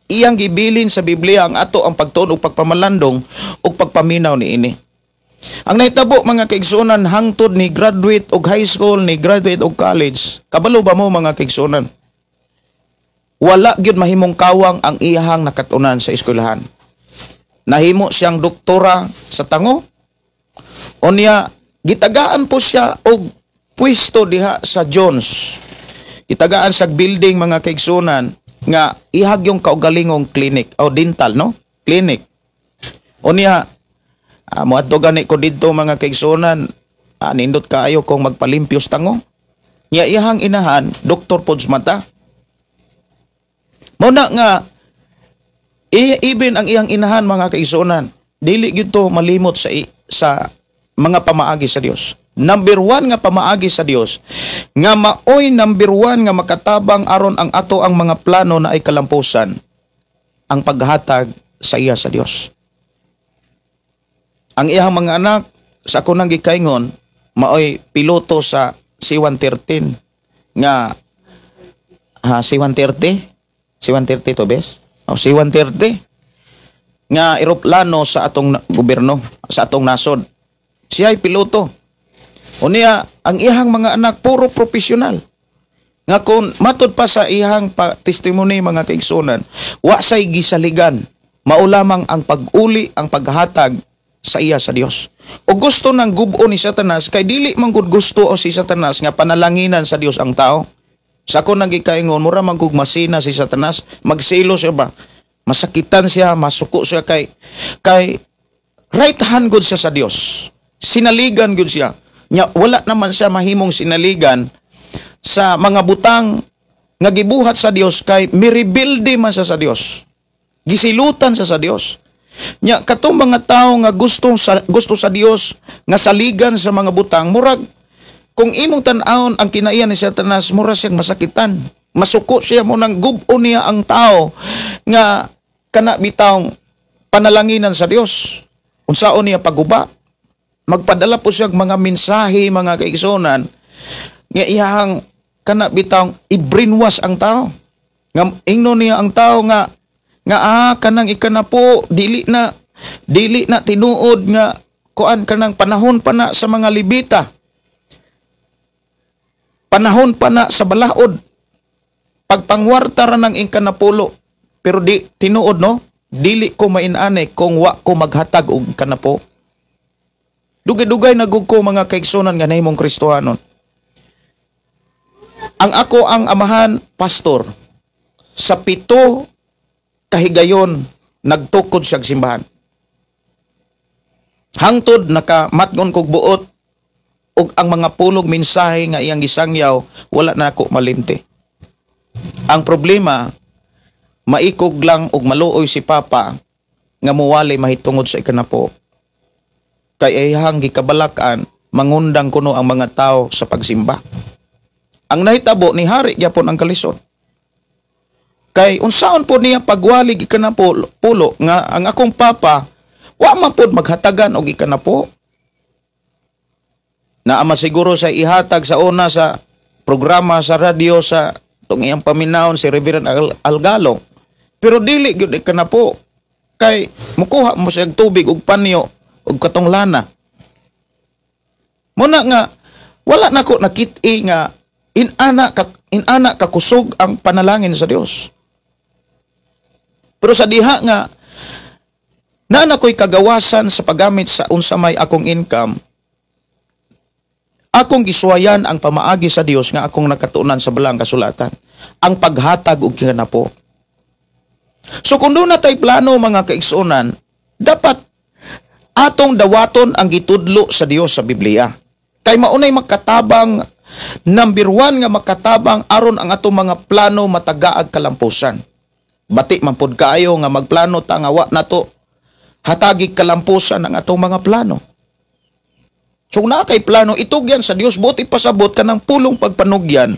iyang gibilin sa Biblia ang ato ang pagtuon ug pagpamalandong ug pagpaminaw niini. Ang nahitabo mga kaigsunan hangtod ni graduate og high school, ni graduate og college, kabalo ba mo mga kaigsunan? Wala gyud mahimong kawang ang iyahang nakatunan sa eskwelahan. Nahimo siyang doktora sa tango. Unya gitagaan po siya og pwesto diha sa Jones. Gitagaan sa building mga kaigsunan nga ihag yung kaugalingong clinic o dental, no? Clinic. Unya moadto gani ko didto mga kaigsunan, nindot kaayo kong magpalimpyos tango. Nya iyang inahan, Dr. Pods mata. Muna nga, even ang iyang inahan mga kaigsunan, dili gyud to malimot sa mga pamaagi sa Dios. Number 1 nga pamaagi sa Dios, nga maoy number 1 nga makatabang aron ang ato ang mga plano na ay kalampusan, ang paghatag sa iya sa Dios. Ang iyang mga anak, sa ako nang gikaingon, maoy piloto sa C-130 nga C-130? C-130 to bes? O C-130 nga eroplano sa atong gobyerno, sa atong nasod. Siya ay piloto. Unya, ang iyang mga anak puro profesional. Nga kung matod pa sa iyang testimony mga kaigsunan, wa say gisaligan, maulamang ang pag-uli, ang paghatag sa iya sa Dios. O gusto ng gubo ni Satanas, kay dili man gud gusto o si Satanas nga panalanginan sa Dios ang tao. Sa ako nang gikaingon, mura man gug masina si Satanas, magsilo siya ba? Masakitan siya, masuko siya kay right hand gud siya sa Dios. Sinaligan gud siya. Nya wala naman siya mahimong sinaligan sa mga butang nga gibuhat sa Dios kay miribilde man siya sa Dios. Gisilutan siya sa Dios. Nya katong mga tao nga gusto sa Dios nga saligan sa mga butang, murag kung imong tan-awon ang kinaiya ni Satanas, mura siyang masakitan. Masuko siya mo nang gubo niya ang tao nga kana bitawng panalanginan sa Dios. Unsaon niya paguba? Magpadala po siya mga mensahe mga kaigsunan nga iyang kana bitawng i-brainwash ang tao. Nga ingno niya ang tao nga kanang ikana po dili na tinuod nga kuan kanang panahon pa na sa mga libita. Panahon pa na sa balaod. Pagpangwarta ra ng ikanapulo. Pero di tinuod no, dili ko mainane kung wa ko maghatag og kanapo. Dugay-dugay nagug ko mga kaigsunan nga nahimong Kristohanon. Ang ako ang amahan pastor sa 7 kahigayon nagtukod siya simbahan. Hangtod nakamatgon kog buot ug ang mga pulog mensahe nga iyang gisangyaw wala na ako malimti. Ang problema maikog lang og maluoy si Papa nga muwali mahitungod sa ikanapo. Kay iyang gikabalakan mangundang kuno ang mga tao sa pagsimba. Ang nahitabo ni hari gyapon ang kalisod. Kay unsaon po niya pagwalig ikanapo pulo nga ang akong Papa wa man pod maghatagan og ikanapo. Naama siguro sa ihatag sa una sa programa sa radyo sa tong iyang paminawon si Reverend Algalong. Pero dili gyud ikanapo kay mukuha mo siya tubig ug panyo ug katong lana. Muna nga wala nako nakit-i nga inana kakusog ang panalangin sa Dios. Pero sa diha nga na ko'y kagawasan sa paggamit sa unsa may akong income, akong giswayan ang pamaagi sa Dios nga akong nakatunan sa balang kasulatan, ang paghatag og kinapo. So kung doon na tayo plano mga kaigsunan, dapat atong dawaton ang gitudlo sa Dios sa Biblia. Kay maunay makatabang, number 1 nga makatabang aron ang atong mga plano matagaag kalampusan. Bati man pod kaayo nga magplano ta nga wa nato hatagig kalampusan ang atong mga plano. So na kay plano itugyan sa Dios, buti pasabot ka ng pulong pagpanugyan,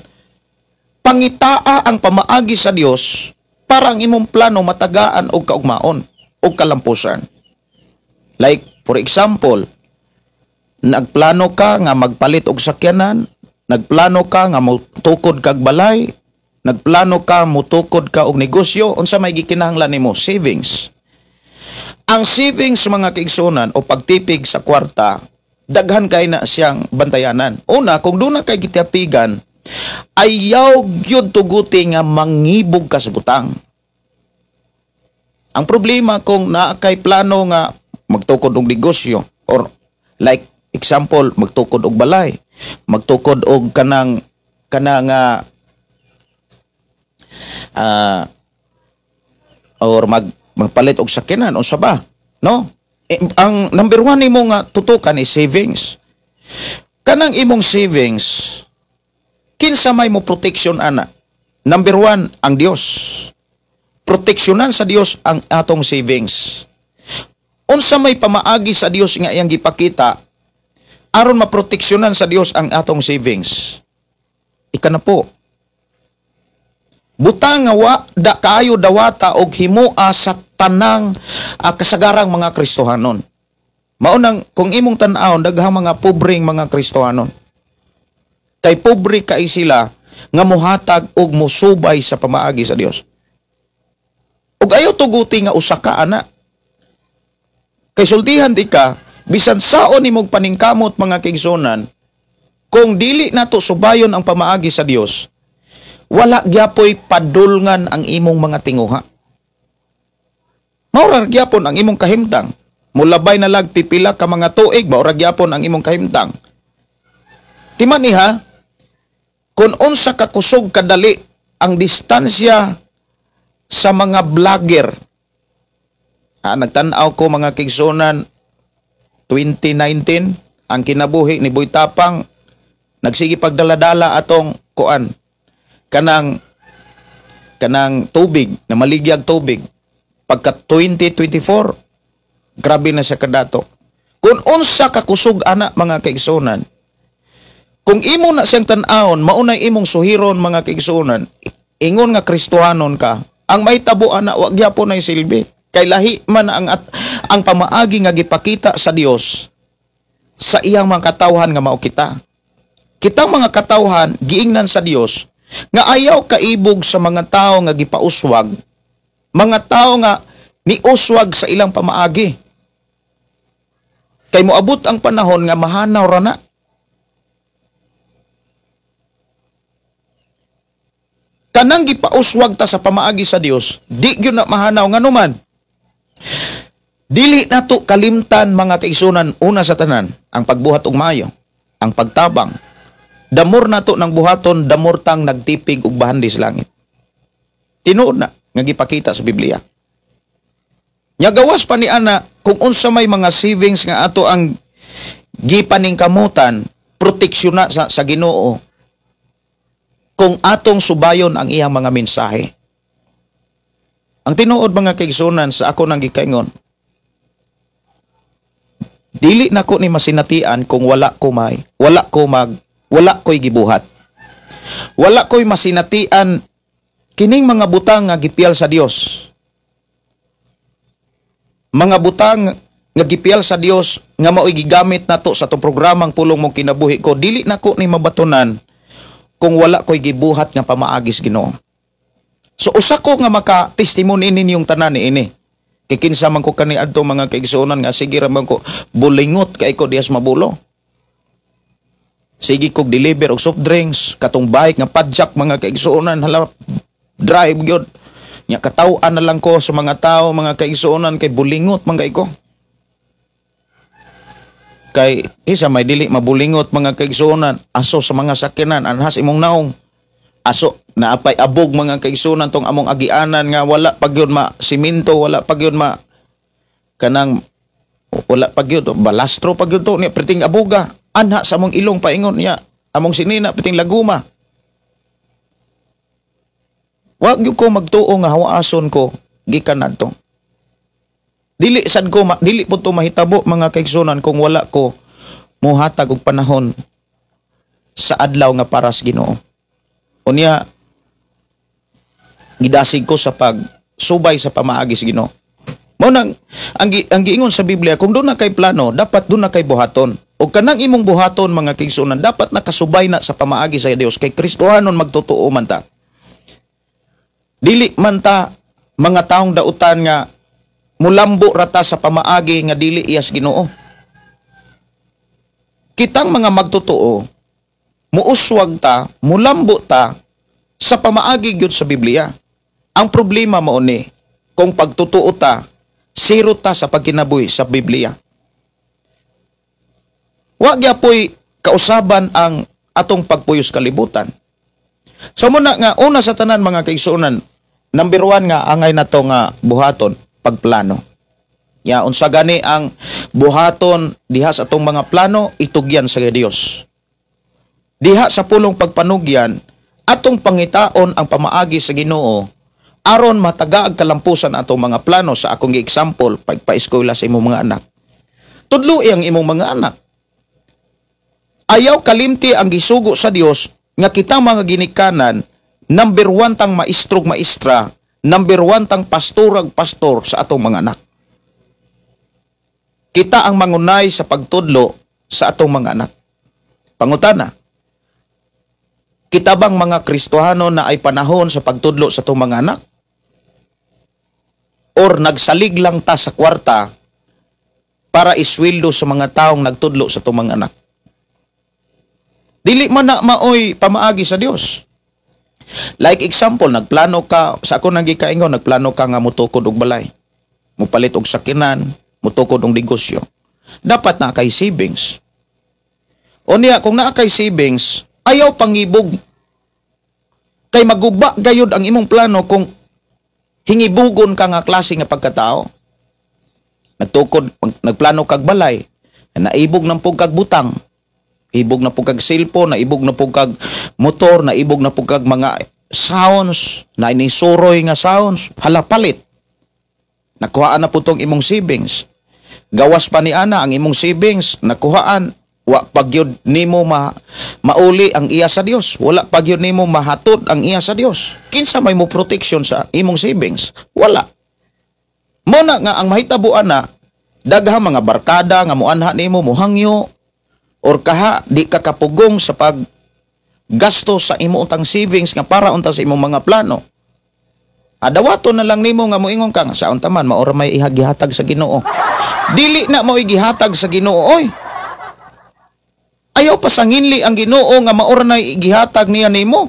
pangitaa ang pamaagi sa Dios para ang imong plano matagaan og kaugmaon og kalampusan. Like for example, nagplano ka nga magpalit og sakyanan, nagplano ka nga motukod kag balay, nagplano ka, mutukod ka og negosyo, unsa may gikinahanglan nimo? Savings. Ang savings mga kaigsunan o pagtipig sa kwarta, daghan kay na siyang bantayanan. Una, kung doon na kay gitiapigan, ayaw gyud tuguti nga mangibog ka sa butang. Ang problema kung naa kay plano nga magtukod og negosyo or like example magtukod og balay, magtukod og kanang or magpalit og sakyanan o ba, no? Ang number one nimo nga tutukan is savings. Kanang imong savings, kinsa may mo protection ana? Number one, ang Dios. Proteksyonan sa Dios ang atong savings. Unsa may pamaagi sa Dios nga iyang gipakita aron maproteksyonan sa Dios ang atong savings. Ika na po. Butang nga da kayo dawata og himua sa tanang kasagarang mga Kristohanon. Maunang kung imong tan-awon daghang mga pobreng mga Kristohanon. Kay pobre kay sila nga mohatag og musubay sa pamaagi sa Dios. Ug ayaw tuguti nga usa ka ana. Kay sultihan di ka bisan saon nimong paningkamot mga kaigsunan, kung dili nato subayon ang pamaagi sa Dios, wala gyapoy padulngan ang imong mga tinguha. Maura gyapon ang imong kahimtang. Mulabay na lag pipila ka mga tuig, maura gyapon ang imong kahimtang. Timan niha, kung unsa ka kusog kadali ang distansya sa mga vlogger. Nagtanaw ko mga kaigsunan 2019 ang kinabuhi ni Boy Tapang nagsige pagdaladala atong kuan kanang tubig na maligyag tubig pagka 2024 grabe na siya kadato. Kung unsa ka kusog ana mga kaigsunan, kung imo na siyang tan-awon maunay imong suhiron mga kaigsunan, ingon nga Kristohanon ka, ang mahitabo ana wa gyapon nay silbi. Kay lahi man ang pamaagi nga gipakita sa Dios sa iyang mga katawhan nga mao kita. Kitang mga katawhan giingnan sa Dios nga ayaw kaibog sa mga tao nga gipauswag, mga tao nga niuswag sa ilang pamaagi. Kay moabot ang panahon nga mahanaw ra na. Kanang gipauswag ta sa pamaagi sa Dios, di gyud na mahanaw nganuman. Dili nato kalimtan mga kaigsunan una sa tanan ang pagbuhat og maayo, ang pagtabang. Damor nato ng buhaton, damor tang nagtipig og bahandi sa langit. Tinuod na nga gipakita sa Biblia. Nya gawas pa ni ana kung unsa may mga savings nga ato ang gipaningkamutan, proteksyon na sa Ginoo. Kung atong subayon ang iyang mga mensahe. Ang tinuod mga kaigsunan sa ako nang gikaingon, dili nako ni masinatian kung wala ko'y gibuhat. Wala ko'y masinatian kining mga butang nga gipiyal sa Dios. Mga butang nga gipiyal sa Dios nga mao'y gigamit nato sa tong programang pulong mong kinabuhi ko, dili nako ni mabatunan kung wala ko'y gibuhat nga pamaagis Ginoo. So usa ko nga maka-testimony ninyong tanan ni ini. Kay kinsa man ko kaniadto mga kaigsunan nga sige ra man ko bulingot kay ko dias mabulo. Sige kog deliver og soft drinks, katong bike nga padjak mga kaigsunan, hala drive gyud. Nya kataw-an na lang ko sa mga tao mga kaigsunan kay bulingot man kay ko. Kay isa may dili mabulingot mga kaigsunan, aso sa mga sakyanan anhas imong naong. Aso naapay abog mga kaigsunan tong among agianan nga wala pagyud ma simento, wala pagyud ma kanang wala pagyud balastro pagyud to niya priting abuga anha sa among ilong paingon niya among sinina priting laguma. Wag gyud ko magtuo nga hawaason ko gikan adto. Dili sad ko dili po to mahitabo mga kaigsunan kung wala ko mohatag og panahon sa adlaw nga para sa Ginoo. Unya gidasig ko sa pagsubay sa pamaagi sa Ginoo. Mao nang ang giingon sa Biblia kung doon na kay plano dapat doon na kay buhaton. O kanang imong buhaton mga kaigsunan dapat nakasubay na sa pamaagi sa Dios kay Kristohanon magtotoo man ta. Dili man ta mga taong dautan nga mulambo rata sa pamaagi nga dili iyas Ginoo. Kitang mga magtotoo, muuswag ta, mulambo ta sa pamaagi gyud sa Biblia. Ang problema mao ni kung pagtotoo ta, zero ta sa pagkinabuhi sa Biblia. Wa gyapoy kausaban ang atong pagpuyos kalibutan. So muna nga una sa tanan mga kaigsuonan, number 1 nga angay nato nga buhaton pagplano. Ya unsa gani ang buhaton diha sa atong mga plano itugyan sa Dios. Diha sa pulong pagpanugyan atong pangitaon ang pamaagi sa Ginoo aron matagaag kalampusan atong mga plano. Sa akong gi-example pagpa-eskwela sa imong mga anak. Tudloi ang imong mga anak. Ayaw kalimti ang gisugo sa Dios nga kitang mga ginikanan number 1 tang maestrog maestra, number 1 tang pastorag pastor sa atong mga anak. Kita ang mangunay sa pagtudlo sa atong mga anak. Pangutana, kita bang mga Kristohano na ay panahon sa pagtudlo sa atong mga anak? Or nagsalig lang ta sa kwarta para isweldo sa mga taong nagtudlo sa atong mga anak? Dili man na maoy pamaagi sa Dios. Like example, nagplano ka, sa ako nagikaingon, nagplano ka nga mutukod og balay. Mupalit og sakinan, mutukod og negosyo. Dapat na kay savings. O niya, kung naa kay savings, ayaw pangibog. Kay maguba gayud ang imong plano kung hingibugon ka nga klase nga pagkatao. Nagtukod, nagplano kag balay, naibog ng pugkag butang. Ibog na po kag cellphone, naibog na po kag motor, naibog na po kag mga sounds, na inisuroy nga sounds, halapalit. Nakuhaan na po tong imong savings. Gawas pa ni ana ang imong savings, nakuhaan, wa pagyud nimo mauli ang iya sa Dios. Wala pagyud nimo mahatod ang iya sa Dios. Kinsa may mo protection sa imong savings? Wala. Muna nga ang mahitabuan na, daghang mga barkada nga muanha nimo, muhangyo, or kaha di ka kapugong sa paggasto sa imo untang savings nga para unta sa imong mga plano. Adawato na lang nimo nga moingon ka sa untaman maora may ihagihatag sa Ginoo. Dili na mo igihatag sa Ginoo oy. Ayaw pasanginli ang Ginoo nga maora na igihatag niya nimo.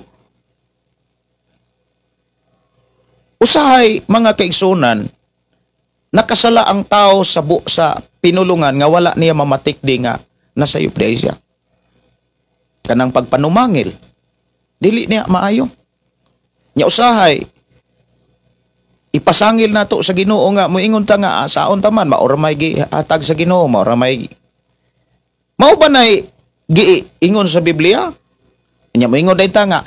Usahay mga kaigsunan, nakasala ang tao sa pinulungan nga wala niya mamatikdi nga nasa eupresya. Kanang pagpanumangil, dili niya maayo. Nya usahay, ipasangil nato sa Ginoo nga moingon ta nga saon taman maora may gihatag sa Ginoo, maora may mao ba nay giingon sa Biblia? Nya moingon din ta nga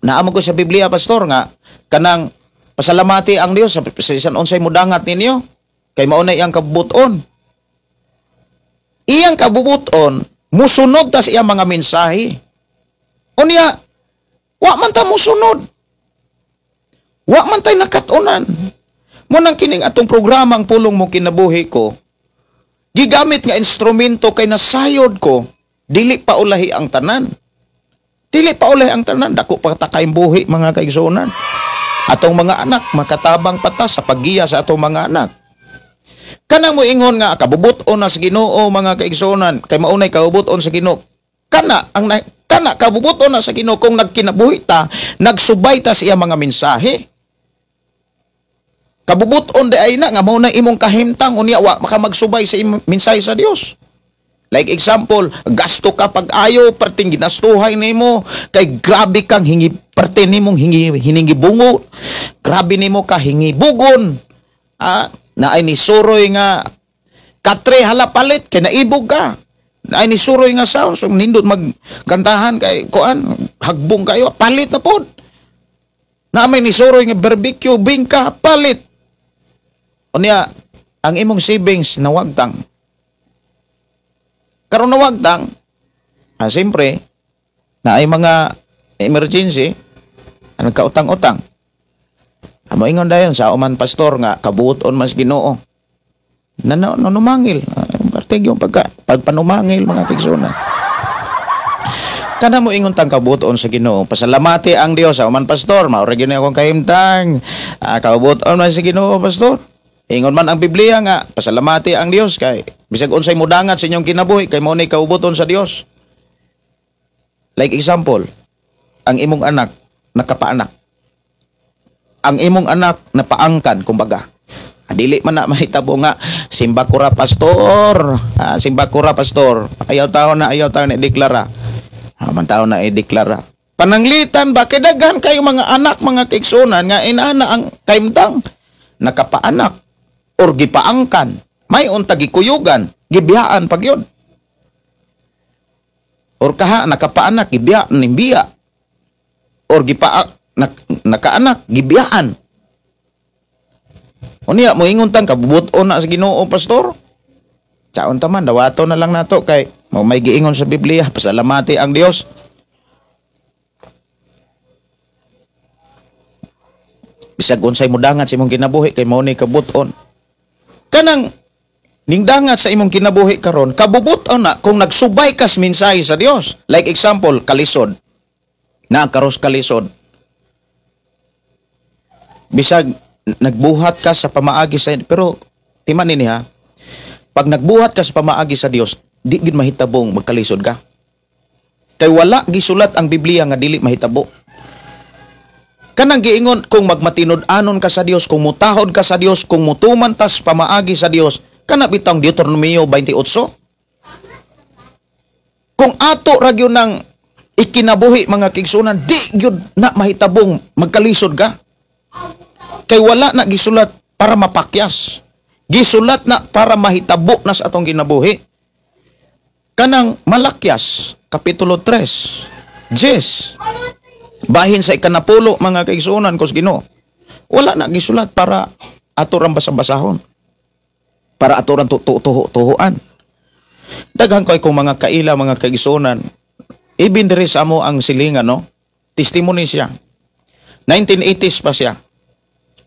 naamo ko sa Biblia pastor nga kanang pasalamati ang Dios sa bisan unsay mudangat ninyo kay mao na iyang kabubuton. Iyang kabubuton, musunod ta sa iyang mga mensahe. Unya, wa man ta musunod. Wa man tay nakatunan. Munang kining atong programang pulong mo kinabuhi ko, gigamit nga instrumento kay nasayod ko, dili pa ulahi ang tanan. Dili pa ulahi ang tanan, dako pa ta kay buhi mga kaigsuonan. Atong mga anak, makatabang pata sa paggiya sa atong mga anak. Kana mo ingon nga kabubuton na sa Ginoo mga kaigsuonan kay maunay kabubuton sa Ginoo. Kana kabubuton na sa Ginoo kung nagkinabuhi ta, nagsubay ta sa iya mga mensahe. Kabubuton di ay na nga mao na imong kahimtang unya wa maka magsubay sa imong mensahe sa Dios. Like example, gasto ka pag-ayo perting ginastuhay nimo kay grabe kang parte nimong hiningibungo. Grabe nimo ka hingibugon. Na ay ni suroy nga katre halapalit kay naibog ka. Na ay ni suroy nga sound so nindot magkantahan kay kuan hagbong kayo palit na pod. Na may ni suroy nga barbecue bingka palit. Unya ang imong savings nawagtang. Karon nawagtang siyempre na ay mga emergency ang kautang-utang. Amo ingon dayon sa uman pastor nga kabuoton mas Ginoo. Nanumangil. Parte yung pagpanumangil mga kaigsuonan. Kana mo ingon tang kabuton sa Ginoo. Pasalamati ang Dios sa man pastor, mao ra gyud akong kahimtang. Kabuton man sa Ginoo pastor. Ingon man ang Biblia nga pasalamati ang Dios kay bisag unsay mudangat sa inyong kinabuhi kay mao ni kaubuton sa Dios. Like example, ang imong anak nakapaanak. Ang imong anak napaangkan kumbaga. Dili man na mahitabo nga simba ko ra pastor. Simba ko ra pastor. Ayaw taon na ideklara. Man taon na ideklara. Pananglitan ba kay daghan kayo mga anak mga kaigsunan nga inana ang kaimtang nakapaanak or gipaangkan. May unta gikuyugan, gibiyaan pag yun. Or kaha nakapaanak gibiya nimbiya. Or nakaanak gibiyaan. Unya mo ingon tang kabubuton na sa Ginoo pastor. Tsaon taman dawato na lang nato kay may giingon sa Biblia pasalamati ang Dios. Bisag unsay mudangat sa imong kinabuhi kay mao ni kabuton. Kanang ningdangat sa imong kinabuhi karon kabubuton na kung nagsubay kas mensahe sa Dios. Like example, kalisod. Na karos kalisod. Bisag nagbuhat ka sa pamaagi sa pero timan nini ha. Pag nagbuhat ka sa pamaagi sa Dios, di gid mahitabong magkalisod ka. Kay wala gisulat ang Biblia nga dili mahitabo. Kanang giingon kung magmatinud-anon ka sa Dios, kung mutahod ka sa Dios, kung mutuman tas pamaagi sa Dios, kana bitang Deuteronomio 28. Kung ato ra gyud nang ikinabuhi mga kigsunan, di gyud na mahitabong magkalisod ka. Kay wala na gisulat para mapakyas. Gisulat na para mahitabo na sa atong ginabuhi. Kanang Malakyas, Kapitulo 3, 10. Bahin sa ikanapulo mga kaigsunan kus Ginoo. Wala na gisulat para aturang basa-basahon. Para aturang tuhuan. Daghan koy kung mga kaila mga kaigsunan. Ibin diri sa amo ang silingan no. Testimony siya. 1980s pa siya.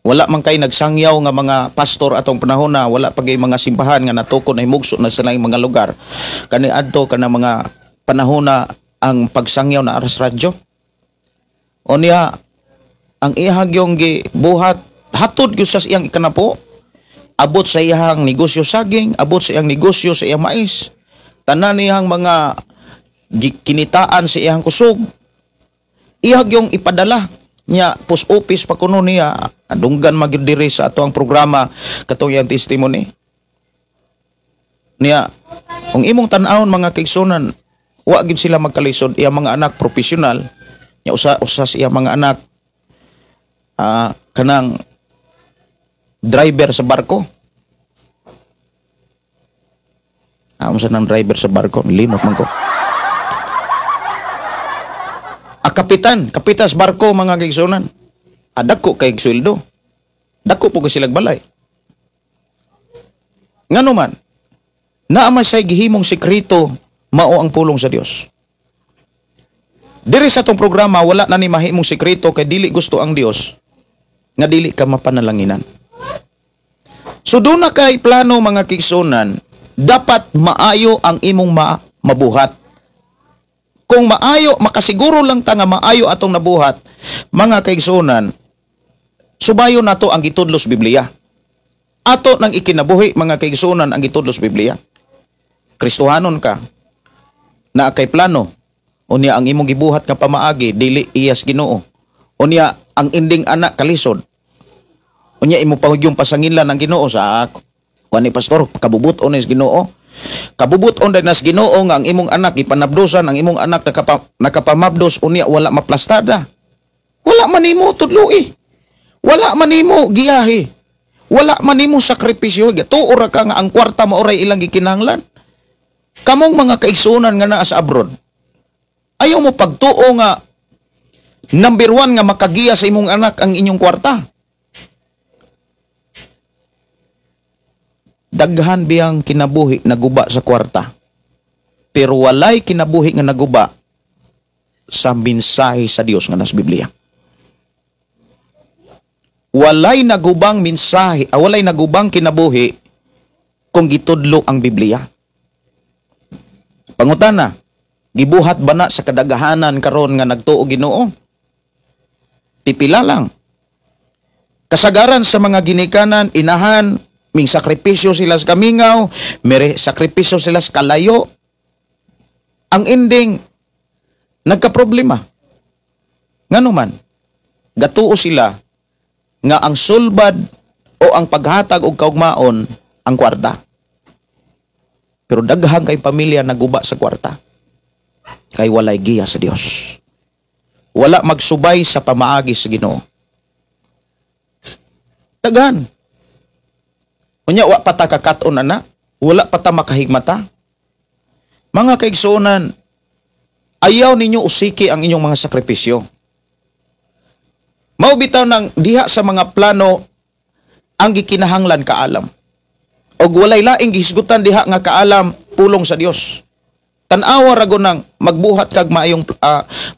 Wala man kay nagsangyaw nga mga pastor atong panahon na wala pagay mga simbahan nga natukod na himugso na sa laing mga lugar. Kani adto kana mga panahon na ang pagsangyaw na aras radyo. O niya ang ihag yung gibuhat hatod gyud sa iyang ikanapo. Abot sa iyang negosyo saging, abot sa iyang negosyo sa iyang mais. Tanan niyang mga kinitaan sa iyang kusog. Ihag yung ipadala niya post office pa kuno niya adunggan magyud diri sa ato ang programa katong yang testimony niya kung imong tan-awon mga kaigsunan wa gyud sila magkalisod iya mga anak profesional nya usa sa iya mga anak kanang driver sa barko unsa nang driver sa barko limot man ko kapitan sa barko mga kaigsunan. Dako kay sweldo. Dako po silang balay. Ngano man, naamay say gihimong sekreto mao ang pulong sa Dios. Diri sa tong programa wala na ni mahimong sekreto kay dili gusto ang Dios nga dili ka mapanalanginan. So do na kay plano mga kaigsunan, dapat maayo ang imong mabuhat. Kung maayo, makasiguro lang ta nga maayo atong nabuhat, mga kaigsunan, subayo nato ang gitudlos Biblia. Ato nang ikinabuhi, mga kaigsunan, ang gitudlos Biblia. Kristohanon ka, na kay plano, unya ang imong gibuhat nga pamaagi, dili iyas Ginoo. Unya, ang inding anak kalisod. Unya, imo pahugyong pasanginlan ng Ginoo sa kuan ni pastor, kabubuton ni Ginoo. Kabubuton din nas Ginoo nga ang imong anak ipanabdosan, ang imong anak nakapamabdos unya wala maplastada. Wala man nimo tudloi. Wala man nimo giyahi. Wala man nimo sakripisyo. Tuo ra ka nga ang kwarta mao ray ilang gikinahanglan. Kamong mga kaigsunan nga naa sa abroad. Ayaw mo pagtuo nga number 1 nga makagiya sa imong anak ang inyong kwarta. Daghan biyang kinabuhi naguba sa kwarta. Pero walay kinabuhi nga naguba sa mensahe sa Dios nga nas Biblia. Walay nagubang mensahe, walay nagubang kinabuhi kung gitudlo ang Biblia. Pangutana, Gibuhat ba na sa kadaghanan karon nga nagtuo Ginoo? Pipila lang. Kasagaran sa mga ginikanan, inahan, ming sakripisyo sila sa kamingaw, may sakripisyo sila sa kalayo. Ang ending, nagkaproblema. Ngano man, gatuo sila nga ang sulbad o ang paghatag og kaugmaon ang kwarta. Pero daghang kay pamilya naguba sa kwarta. Kay walay giya sa Dios. Wala magsubay sa pamaagi sa Ginoo. Daghan. Unya wa pata kakaton ana, wala pata makahigmata. Mga kaigsuonan, ayaw ninyo usiki ang inyong mga sakripisyo. Mao bitaw nang diha sa mga plano ang gikinahanglan kaalam. Og walay laing gihisgutan diha nga kaalam pulong sa Dios. Tan-awa rago nang magbuhat kag maayong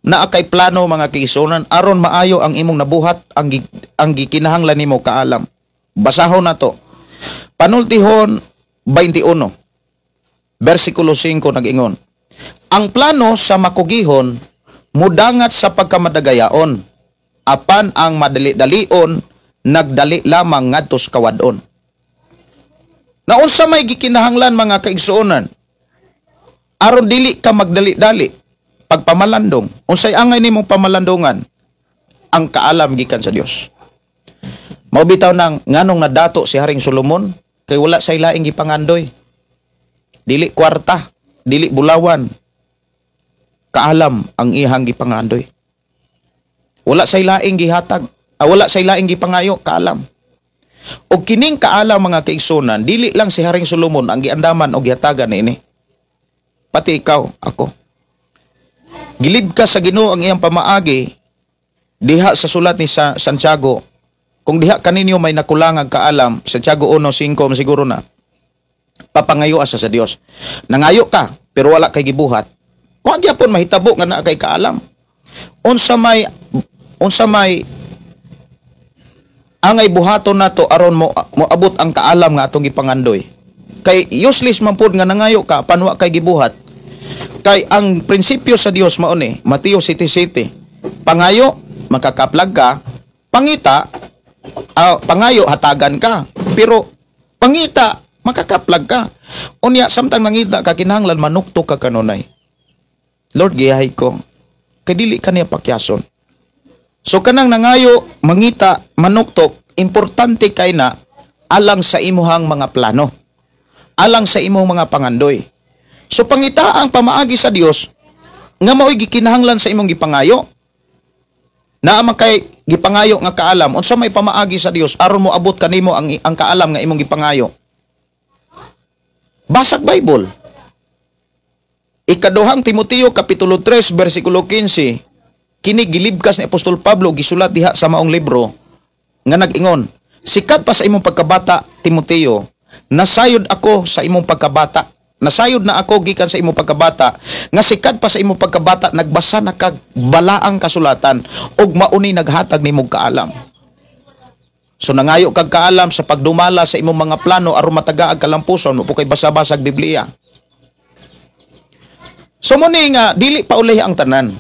naa kay plano mga kaigsuonan aron maayo ang imong nabuhat ang gikinahanglan nimo kaalam. Basahon nato. Panultihon 21 versikulo 5 nag-ingon. Ang plano sa makugihon mudangat sa pagkamadagayaon apan ang madali-dalion nagdali lamang ngadto sa kawadon. Naunsa may gikinahanglan mga kaigsuonan aron dili ka magdali-dali pagpamalandong. Unsay angay nimong pamalandongan? Ang kaalam gikan sa Dios. Mao bitaw nang nganong nadato si Haring Solomon kay wala say laing gipangandoy. Dili kwarta, dili bulawan. Kaalam ang ihang gipangandoy. Wala say laing gihatag, wala say laing gipangayo, kaalam. Og kining kaalam mga kaigsuonan, dili lang si Haring Solomon ang giandaman og gihatagan niini. Pati ikaw, ako. Gilib ka sa Ginoo ang iyang pamaagi diha sa sulat ni Santiago. Kung diha kaninyo may nakulangag kaalam, Santiago 1:5 siguro na. Papangayo asa sa Dios. Nangayo ka pero wala kay gibuhat. Wa gyapon mahitabo nga naa kay kaalam. Unsa may angay buhaton nato aron mo abot ang kaalam nga atong gipangandoy. Kay useless man pud nga nangayo ka panwa kay gibuhat. Kay ang prinsipyo sa Dios mao ni Mateo 7:7. Pangayo makakaplag ka, pangita pangayo hatagan ka, pero pangita makakaplag ka. Unya samtang nangita ka kinahanglan manuktok ka kanunay. Lord giyahay ko kay dili kaniya pakyason. So kanang nangayo mangita manuktok importante kay na alang sa imuhang mga plano. Alang sa imong mga pangandoy. So pangita ang pamaagi sa Dios nga mao'y gikinahanglan sa imong gipangayo. Naa man kay gipangayo nga kaalam unsa may pamaagi sa Dios aron mo abot kanimo ang kaalam nga imong gipangayo. Basag Bible. Ikaduhang Timoteo kapitulo 3 bersikulo 15. Kini gilibkas ni Apostol Pablo gisulat diha sa maong libro nga nag-ingon, sikat pa sa imong pagkabata Timoteo, nasayod ako sa imong pagkabata. Nasayod na ako gikan sa imong pagkabata. Nga sikat pa sa imong pagkabata, nagbasa na kag balaang kasulatan ug mauni naghatag nimong kaalam. So nangayo kag kaalam sa pagdumala sa imong mga plano aron matagaag kalampuson mo po kay basa-basag Biblia. So muni nga dili pa ulay ang tanan.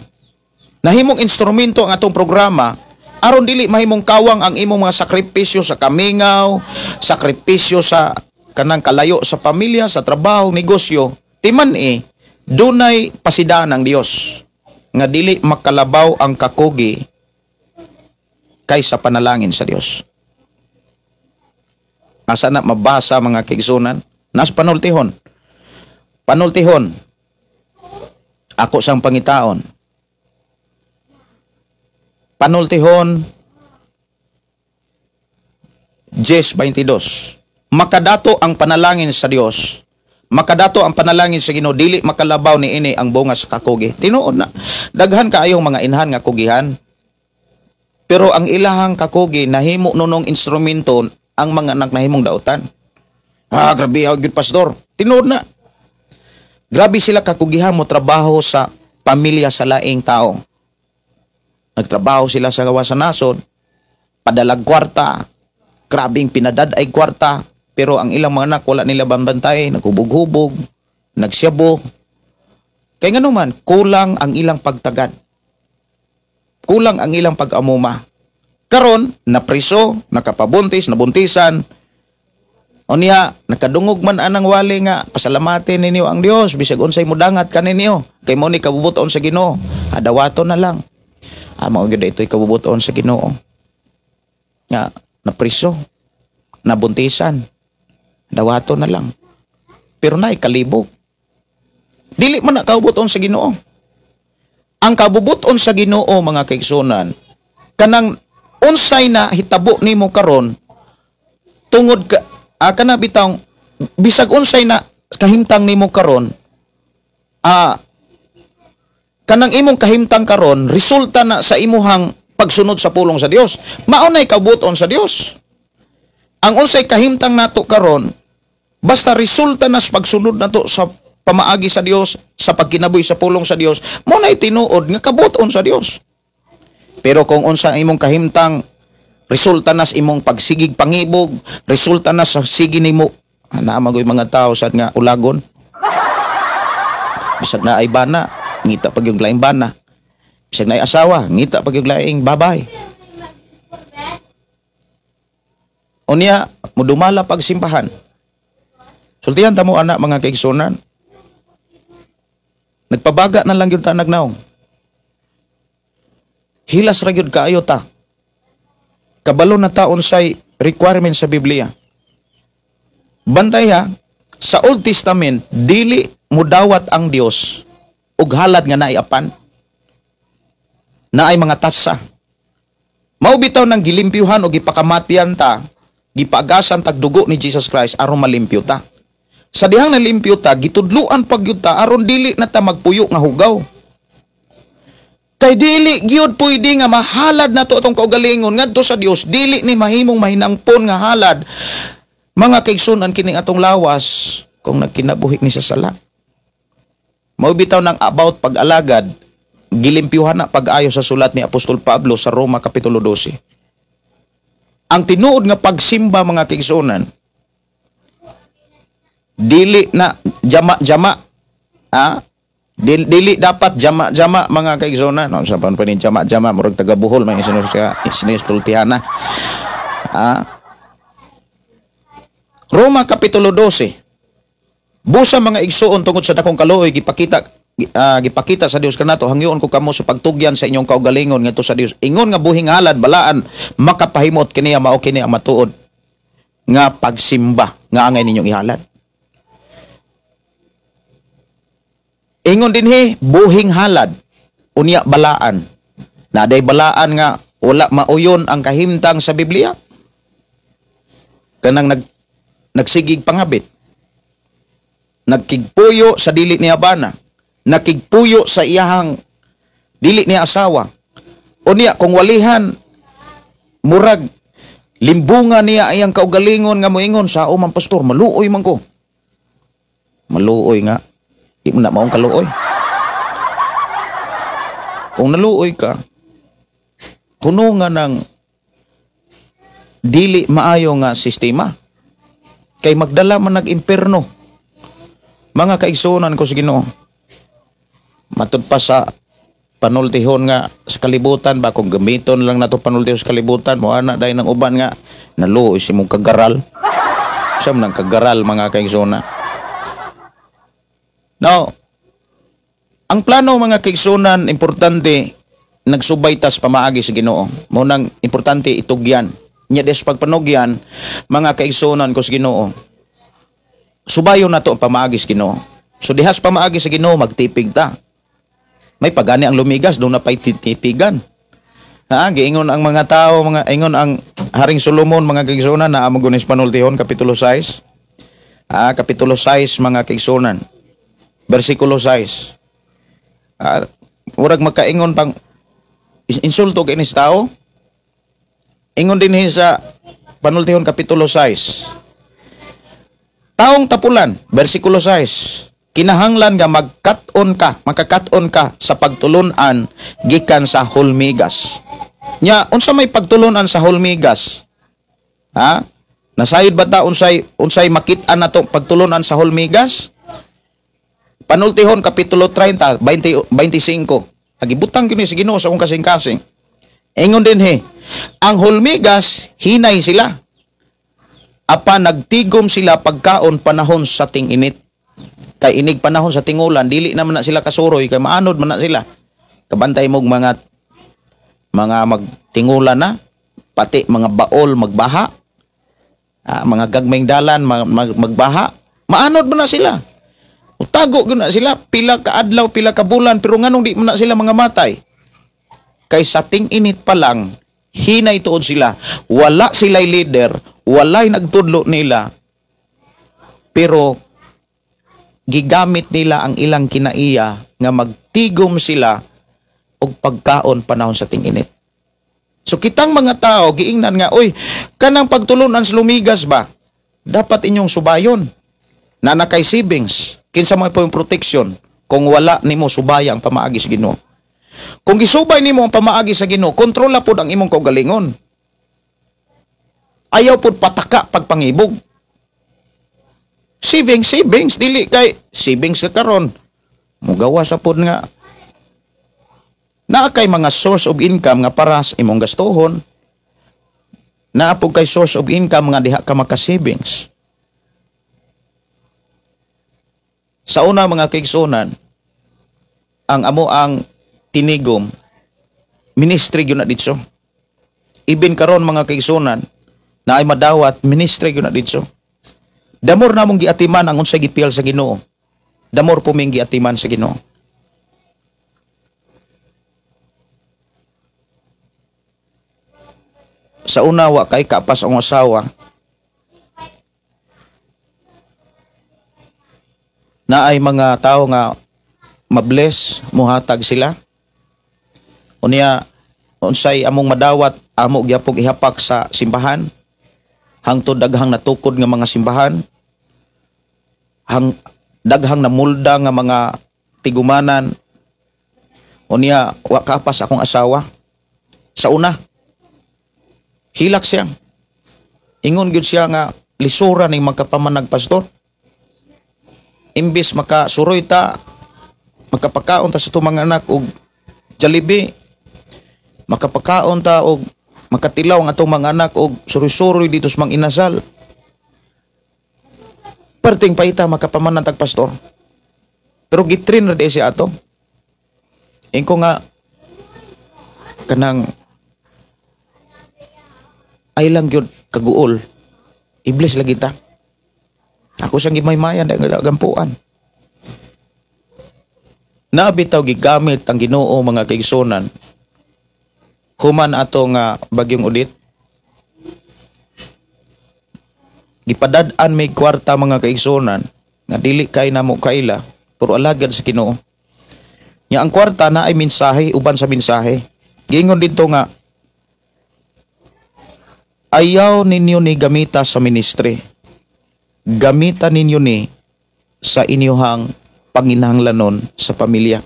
Nahimong instrumento ang atong programa aron dili mahimong kawang ang imong mga sakripisyo sa kamingaw, sakripisyo sa kanang kalayo sa pamilya, sa trabaho, negosyo. Timan dunay pasidaan ng Dios nga dili makalabaw ang kakugi kaysa panalangin sa Dios. Asa na mabasa mga kaigsuonan? Nas panultihon. Panultihon. Ako sang pangitaon. Panultihon 10:22. Makadato ang panalangin sa Dios. Makadato ang panalangin sa Ginoo dili makalabaw ni ini ang bunga sa kakugi. Tinuod na. Daghan kaayong mga inhan nga kugihan. Pero ang ilahang kakugi nahimo nunong instrumento ang mga anak nahimong dautan. Grabe gyud pastor. Tinuod na. Grabe sila kakugihan mo trabaho sa pamilya sa laing tao. Nagtrabaho sila sa gawa sa nasod, padalag kwarta, grabing pinadad ay kwarta, pero ang ilang mga anak wala nila bambantay, naghubog-hubog, nagsyabo. Kay nga naman, kulang ang ilang pagtagad. Kulang ang ilang pag-amuma. Karon, napriso, nakapabuntis, nabuntisan, o niya, nakadungog man anang wali nga, pasalamatin ninyo ang Dios, bisag unsay mudangat ka ninyo, kay mo ni kabubuton sa Ginoo, adawato na lang. Mao gyud ito'y kabubuton sa Ginoo. Nga, napriso, nabuntisan, adawato na lang. Pero na ikalibog. Dili man na kabubuton sa Ginoo. Ang kabubuton sa Ginoo, mga kaigsunan, kanang unsay na hitabo nimo karon tungod ka kana bitang bisag unsay na kahimtang nimo karon kanang imong kahimtang karon resulta na sa imuhang pagsunod sa pulong sa Dios. Mao nay kabuton sa Dios. Ang unsay kahimtang nato karon basta resulta na sa pagsunod nato sa pamaagi sa Dios, sa pagkinabuhi sa pulong sa Dios, mo nay tinuod nga kabuton sa Dios. Pero kung unsa imong kahimtang resulta na sa imong pagsigig pangibog, resulta na sa sige nimo, magoy mga tao sad nga ulagon. Bisag na ay bana, ngita pag yung laing bana. Bisag na ay asawa, ngita pag yung laing babay. Unya, mudumala pag simbahan. Sultihan ta mo anak mga kaigsunan. Nagpabaga na lang yun ta nagnaong. Hilas ra gyud kaayo ta. Kabalo na taon say requirement sa Biblia. Bantay ha, sa Old Testament, dili mudawat ang Dios ug halad nga naiapan. Na ay mga tatsa. Mao bitaw nang gilimpyuhan o gipakamatian ta, gipagasan tag dugo ni Jesus Christ aron malimpyo ta. Sa dihang nalimpyo ta, gitudluan pag yun ta aron dili na ta magpuyo nga hugaw. Kay dili gyud pwede nga mahalad nato atong kaugalingon ngadto sa Dios, dili ni mahimong mahinangpon nga halad. Mga kaigsunan kining atong lawas kung nagkinabuhi ni sa sala. Mao bitaw nang about pag-alagad, gilimpyuhan na pag-ayo sa sulat ni Apostol Pablo sa Roma kapitulo 12. Ang tinuod nga pagsimba mga kaigsunan, dili na jama-jama, Dili dapat jama-jama mga kaigsunan. No, sa pan panin jama-jama murag taga Bohol may sinustultiana. Roma kapitulo 12. Busa mga igsuon tungod sa dakong kaluoy gipakita sa Dios kanato hangyoon ko kamo sa pagtugyan sa inyong kaugalingon ngadto sa Dios. Ingon nga buhing halad balaan makapahimot kiniya mao kini ang matuod nga pagsimba nga angay ninyong ihalad. Ingon dinhi buhing halad unya balaan. Naday balaan nga wala mauyon ang kahimtang sa Biblia. Kanang nagsigig pangabit. Nagkigpuyo sa dili niya bana. Nakigpuyo sa iyahang dili niya asawa. Unya kung walihan murag limbungan niya ayang kaugalingon nga moingon sa umang pastor maluoy man ko. Maluoy nga. Di mo na maong kaluoy. Kung naluoy ka, kuno nga ng dili maayo nga sistema. Kay magdala man nag-imperno. Mga kaigsunan ko sa Ginoo. Matud pa sa panultihon nga sa kalibutan ba kung gamiton lang nato panultihon sa kalibutan mo ana dai nang uban nga naluoy si mong kagaral. Sa man kagaral mga kaigsunan. Now, ang plano mga kaigsunan, importante, nagsubay tas pamaagi sa Ginoo. Munang importante itugyan. Nya des pagpanugyan, mga kaigsunan ko sa Ginoo. Subayon na to ang pamaagi sa Ginoo. So dihas pamaagi sa Ginoo, magtipig ta. May pagani ang lumigas, doon na pa'y titipigan. Giingon ang mga tao, ingon ang Haring Solomon, mga kaigsunan, na amagunis panultihon, kapitulo 6. Kapitulo 6, mga kaigsunan. Versikulo 6. Murag magkaingon pang insulto kay inis tao. Ingon din sa panultihon kapitulo 6. Taong tapulan, versikulo 6. Kinahanglan nga makakaton ka sa pagtulunan gikan sa hulmigas. Nya unsa may pagtulunan sa hulmigas? Nasayod ba ta unsay makit-an nato pagtulunan sa hulmigas? Panultihon kapitulo 30, 20, 25. Agibutang kini sa Ginoo sa akong kasing-kasing. Ingon din ang hulmigas hinay sila. Apa nagtigom sila pagkaon panahon sa ting-init. Kay inig panahon sa tingulan, dili naman na sila kasuroy, kay maanod man na sila. Kabantay mong mga magtingulan na, pati mga baol magbaha, mga gagmayng dalan magbaha, maanod man na sila. Utago gyud na sila, pila ka adlaw, pila ka bulan, pero nganong di man na sila mga matay? Kay sa ting-init pa lang, hinay tuod sila. Wala sila'y leader, wala'y nagtudlo nila, pero gigamit nila ang ilang kinaiya nga magtigom sila og pagkaon panahon sa ting-init. So kitang mga tao giingnan nga, oy, kanang pagtulunan sa lumigas ba? Dapat inyong subayon. Na nakay savings, kinsa mo po yung protection kung wala nimo subaya ang pamaagi sa Ginoo. Kung gisubay nimo ang pamaagi sa Ginoo, kontrola pod ang imong kaugalingon. Ayaw pod pataka pagpangibog. Savings, dili kay savings ka karon. Mugawa sa pod nga naa kay mga source of income nga para sa imong gastuhon. Naa pod kay source of income nga diha ka maka-savings. Sa una mga kaigsunan, ang amo ang tinigom ministry gyud na ditso. Ibin karon mga kaigsunan na ay madawat ministry gyud na ditso. Damor namong giatiman ang unsay gipil sa Ginoo. Damor puming giatiman sa Ginoo. Sa una wa kay kapas ang asawa. Na ay mga tao nga mabless, muhatag sila. Unya unsay among madawat, amo gyapon ihapak sa simbahan. Hangtod daghang natukod nga mga simbahan, daghang namulda nga mga tigumanan. Unya wa kapas akong asawa. Sa una, hilak siya. Ingon gyud siya nga lisura ning magkapamanag pastor. Imbis makasuroy ta, makapakaon ta sa tumang anak og Jollibee, makapakaon ta og makatilaw ang atong mga anak og suroy-suroy dito sa mga inasal. Perting paita makapaman ng tagpastor. Pero gitrin na di siya ato. Ingko nga kanang ay lang gyud kaguol. Iblis lagi ta. Ako siyang gimaymayan dahil gampuan. Nabitaw gigamit ang Ginoo mga kaigsunan. Human ato nga bagyong udit. Gipadad-an may kwarta mga kaigsunan nga dili kay namo kaila pero alagad sa Ginoo. Nya ang kwarta na ay mensahe uban sa mensahe. Giingon dito nga ayaw ninyo ni gamita sa ministry. Gamitan ninyo ni sa inyong panginahanglanon sa pamilya.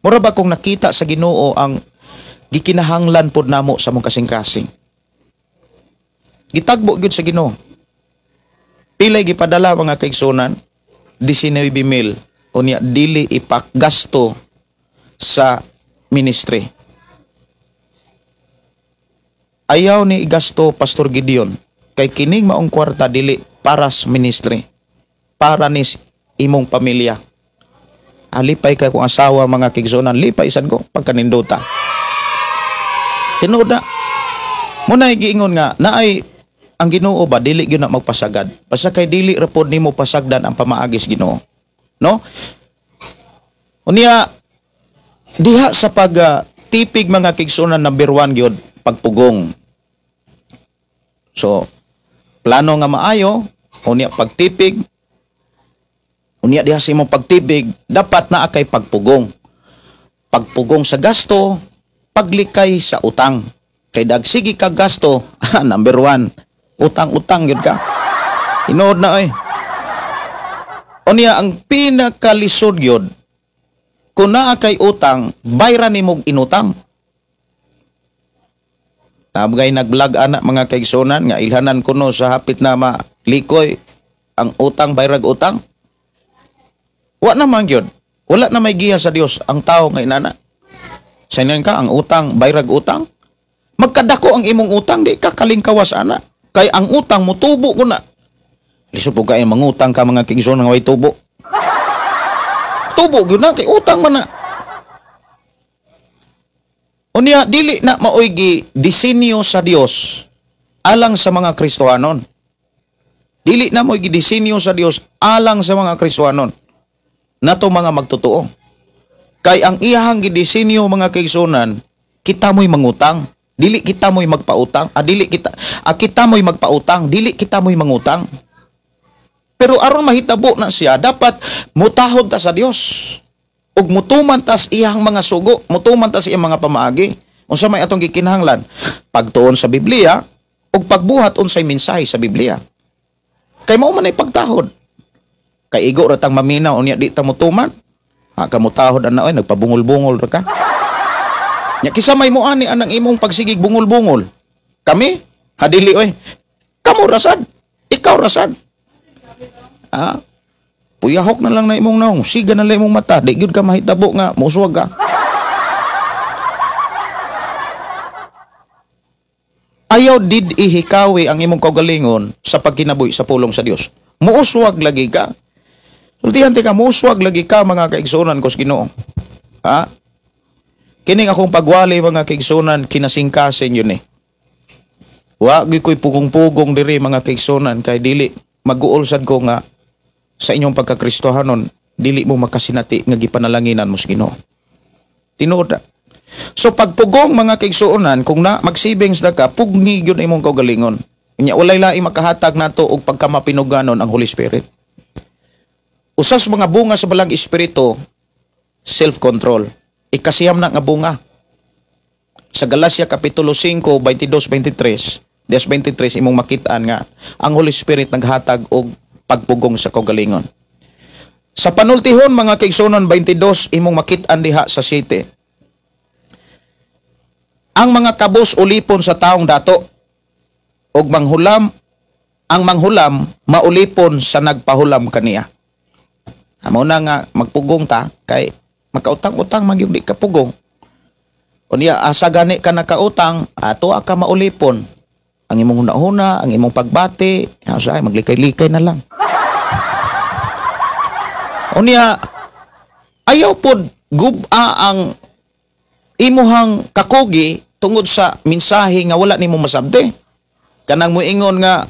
Mura ba kung nakita sa Ginoo ang gikinahanglan pod namo sa mong kasing-kasing. Gitagbo gyud sa Ginoo. Pilay gipadala mga kaigsunan 19,000 unya dili ipakgasto sa ministry. Ayaw ni igasto Pastor Gideon kay kining maong kwarta dili para sa ministry. Para ni imong pamilya. Alipay kay kung asawa mga kaigsunan, lipay sad ko pagkanindota. Tinuod na. Muna giingon nga naay ang Ginoo ba dili gyud na magpasagad. Basta kay dili ra pod nimo pasagdan ang pamaagis Ginoo. No? Unya diha sa tipig mga kaigsunan number 1 gyud pagpugong. So plano nga maayo unya pagtipig. Unya diha sa imong pagtipig dapat naa kay pagpugong. Pagpugong sa gasto, paglikay sa utang. Kay dagsigi ka gasto, number 1, utang-utang gyud ka. Tinuod na oy. Unya ang pinakalisod gyud kung naa kay utang, bayran nimo inutang. Tabgay nag-vlog anak mga kaigsunan nga ilhanan kuno sa hapit na malikoy ang utang bayrag utang. Wa naman gyud. Wala na may giya sa Dios ang tao nga inana. Sa inan ka ang utang, bayrag utang. Magkadako ang imong utang, di ka kalingkawas ana. Kay ang utang mo tubo ko na. Lisod po kayo mangutang ka mga kingson nga way tubo. Tubo gyud na kay utang man na. Unya dili na maoy disenyo sa Dios alang sa mga Kristohanon. Dili na mo'y gidisenyo sa Dios alang sa mga Kristohanon. Nato mga magtotoo. Kay ang iyahang gidisenyo mga kaigsunan, kita mo'y mangutang, dili kita mo'y magpautang, kita mo'y magpautang, dili kita mo'y mangutang. Pero aron mahitabo na siya, dapat mutahod ta sa Dios. Ug mutuman tas iyang mga sugo, mutuman tas iyang mga pamaagi. Unsa may atong gikinahanglan? Pagtuon sa Biblia ug pagbuhat unsay mensahe sa Biblia. Kay mao man ay pagtahod. Kay igo ra tang maminaw unya di ta mutuman. Ha kamutahod ana oy nagpabungol-bungol ra ka. Nya kisa may mo ani anang imong pagsigig bungol-bungol. Kami hadili oy. Kamo rasad. Ikaw rasad. Ha? Puyahok na lang na imong naong, siga na lang imong mata, di gyud ka mahitabo nga musuwag ka. Ayaw did ihikawi ang imong kaugalingon sa pagkinabuhi sa pulong sa Dios. Muuswag lagi ka. Sultihan ka, muuswag lagi ka mga kaigsunan ko sa Ginoo. Ha? Kining akong pagwali mga kaigsunan kinasingkasin yun eh. Wa ko'y pugong-pugong diri mga kaigsunan kay dili mag-uulsad ko nga sa inyong pagkakristohanon, dili mo makasinati nga gipanalanginan mo sa Ginoo. Tinuod na. So pagpugong mga kaigsuonan, kung na magsibings na ka, pugni yun imong kaugalingon. Inya walay laing makahatag nato og pagkamapinuganon ang Holy Spirit. Usas mga bunga sa balang espiritu, self-control. Ikasiyam na nga bunga. Sa Galacia Kapitulo 5, 22-23, 23 imong makitaan nga ang Holy Spirit naghatag og pagpugong sa kaugalingon. Sa panultihon mga kaigsuonon 22 imong makit-an diha sa 7. Ang mga kabos ulipon sa taong dato ug manghulam, ang manghulam maulipon sa nagpahulam kaniya. Amo na nga magpugong ta kay makautang-utang magyud di ka pugong. Unya asa gani ka nakautang, ato ka maulipon. Ang imong hunahuna, ang imong pagbati, asa maglikay-likay na lang. Unya ayaw pod guba ang imuhang kakugi tungod sa mensahe nga wala nimo masabti. Kanang moingon nga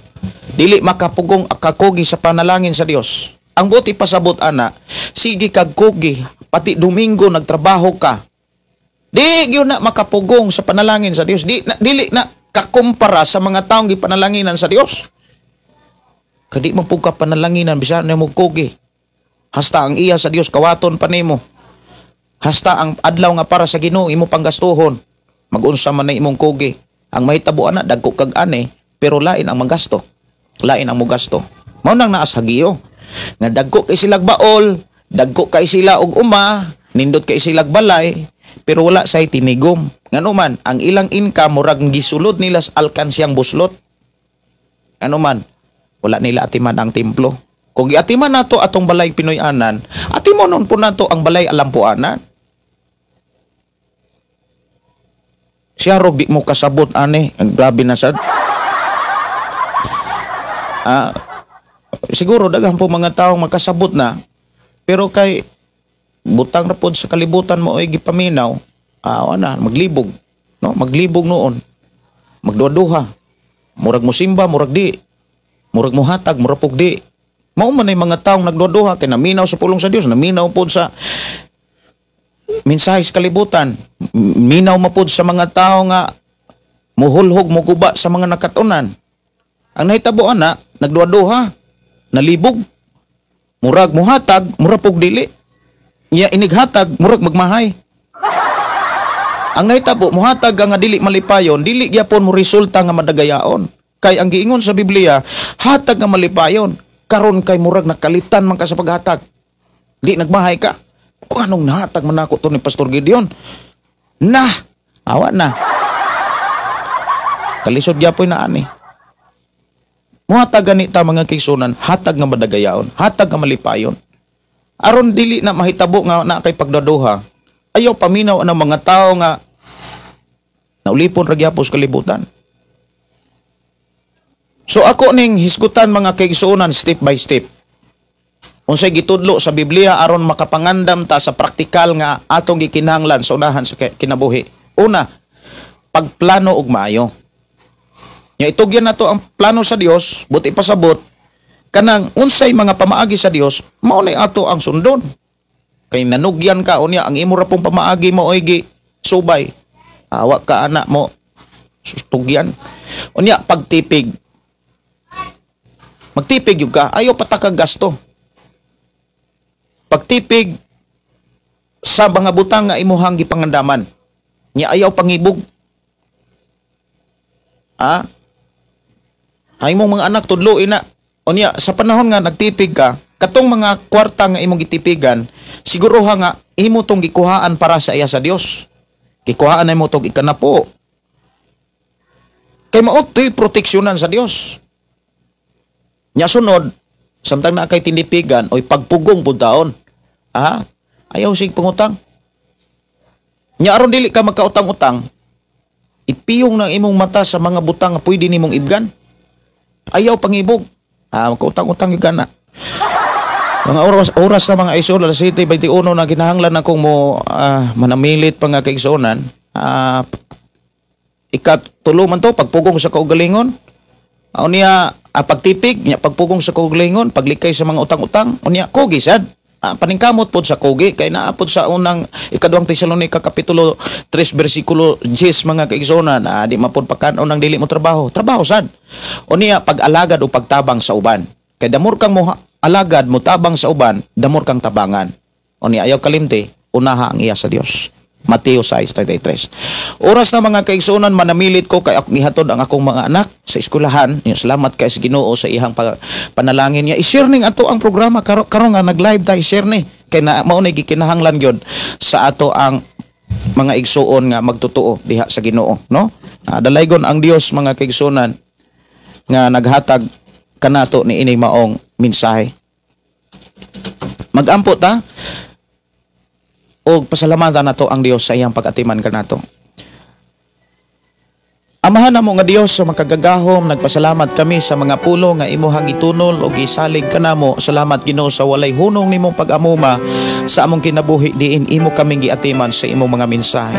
dili makapugong kakugi sa panalangin sa Dios. Ang buti pasabot ana, sige kag kugi, pati Domingo nagtrabaho ka. Di gyud na makapugong sa panalangin sa Dios. Dili na kakumpara sa mga taong gipanalanginan sa Dios. Kadi mo pug ka panalanginan bisan nimo kugi. Hasta ang iya sa Dios kawaton pa nimo. Hasta ang adlaw nga para sa Ginoo imo panggastuhon. Mag-unsa man na imong kugi. Ang mahitabo ana dagko kag ani, pero lain ang manggasto. Lain ang mogasto. Mao nang naas hagiyo. Nga dagko kay silag baol, dagko kay sila og uma, nindot kay silag balay, pero wala say tinigom. Ngano man ang ilang income murag gisulod nila sa alkansyang buslot. Ano man, wala nila atiman ang templo. Kung giatiman nato atong balay Pinoy-anan, atimonon po nato ang balay Alampuanan. Siya ro di mo kasabot ani, ang grabe na sad. Siguro daghan po mga taong makasabot na, pero kay butang na pod sa kalibutan mo ay gipaminaw, maglibog, no? Maglibog noon. Magduha-duha. Murag mo simba, murag di. Murag mo hatag, murag pug di. Mao man ay mga taong nagduha-duha kay naminaw sa pulong sa Dios, naminaw pod sa mensahe sa kalibutan. Minaw mapod sa mga tao nga muhulhog mo guba sa mga nakatunan. Ang nahitabo ana, nagduha-duha, nalibog. Murag muhatag, murag pug dili. Iya inighatag, murag magmahay. Ang nahitabo muhatag nga dili malipayon, dili gyapon mo resulta nga madagayaon. Kay ang giingon sa Biblia, hatag nga malipayon. Karon kay murag nakalitan man ka sa paghatag. Di nagmahay ka. Kung anong nahatag man ako to ni Pastor Gideon. Awa na. Kalisod gyapoy na ani. Muhatag ganita mga kaigsunan, hatag nga madagayaon, hatag nga malipayon. Aron dili na mahitabo nga na kay pagdaduha. Ayaw paminaw ang mga tao nga naulipon ra gyapon sa kalibutan. So ako ning hisgutan mga kaigsuonan step by step. Unsay gitudlo sa Biblia aron makapangandam ta sa praktikal nga atong gikinahanglan sa unahan sa kinabuhi. Una, pagplano og maayo. Nya itugyan nato ang plano sa Dios, buti pasabot kanang unsay mga pamaagi sa Dios, mao na ato ang sundon. Kay nanugyan ka unya ang imo ra pong pamaagi mo oy gi subay. Awa ka anak mo sustugyan. Unya pagtipig. Magtipig yung ka, ayaw patakag gasto. Pagtipig sa mga butang nga imuhang gipangandaman. Nya ayaw pangibog. Ay mong mga anak tudloin na. Unya sa panahon nga nagtipig ka, katong mga kwarta nga imong gitipigan, siguro nga imo tong gikuhaan para sa iya sa Dios. Gikuhaan na mo tong ikanapo. Kay mao to'y proteksyonan sa Dios. Nya sunod, samtang na kay tinipigan, oy pagpugong pud taon. Ayaw sig pangutang. Nya aron dili ka magkautang-utang, ipiyong ng imong mata sa mga butang nga pwede nimong ibgan. Ayaw pangibog. Magkautang-utang yung gana. Mga oras na mga isol, alas 7:21 na kinahanglan akong mo manamilit pa nga kaigsuonan. Ikatulo man to, pagpugong sa kaugalingon. Unya, pagtipig, niya pagpugong sa kaugalingon, paglikay sa mga utang-utang. Unya, kogi sad. Paningkamot pod sa kogi, kay naapod sa unang ikaduhang Tesalonica kapitulo 3 versikulo 10 mga kaigsuonan. Di mapod pagkanaon ng dili mo trabaho. Trabaho sad. Unya, pag-alagad o pagtabang sa uban. Kay damor kang mo alagad mo tabang sa uban, damor kang tabangan. Unya, ayaw kalimti, unaha ang iya sa Dios. Mateo 6:33. Oras na mga kaigsuonan, manamilit ko kay gihatod ang akong mga anak sa eskwelahan. Salamat kay sa Ginoo sa ihang panalangin niya. I-share ning ato ang programa karon nga nag-live ta, i-share ni kay na mao nay gikinahanglan gyud sa ato ang mga igsuon nga magtotoo diha sa Ginoo, no? Dalaygon ang Dios mga kaigsuonan nga naghatag kanato ni ining maong mensahe. Mag-ampo ta o pasalamatan nato ang Dios sa iyang pag-atiman kanato. Amahan namo nga Dios sa makagagahom, nagpasalamat kami sa mga pulo nga imuhang itunol o gisalig kanamo. Salamat Ginoo sa walay hunong nimong pag-amuma sa among kinabuhi diin imo kaming giatiman sa imong mga mensahe.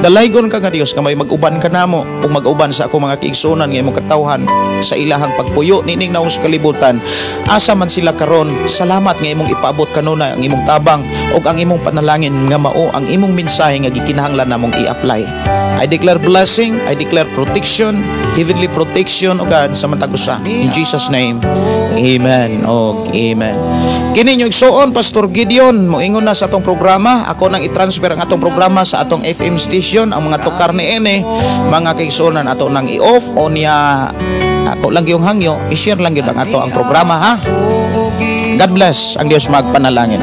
Dalaygon ka nga Dios nga may mag-uban kanamo o mag-uban sa ako mga kiigsunan nga imong katawhan sa ilahang pagpuyo nining naong sa kalibutan. Asa man sila karon, salamat nga imong ipaabot kanunay ang imong tabang o ang imong panalangin nga mao ang imong mensahe nga gikinahanglan namong i-apply. I declare blessing, I declare protection, heavenly protection o God sa matag usa. In Jesus name, amen o amen. Kini yung igsuon, Pastor Gideon, moingon na sa atong programa. Ako nang i-transfer ang atong programa sa atong FM station. Ang mga tukar ni ene, mga kaigsuonan ato nang i-off o niya ako lang yung hangyo, i-share lang yun ang ato ang programa, ha? God bless, ang Diyos magpanalangin.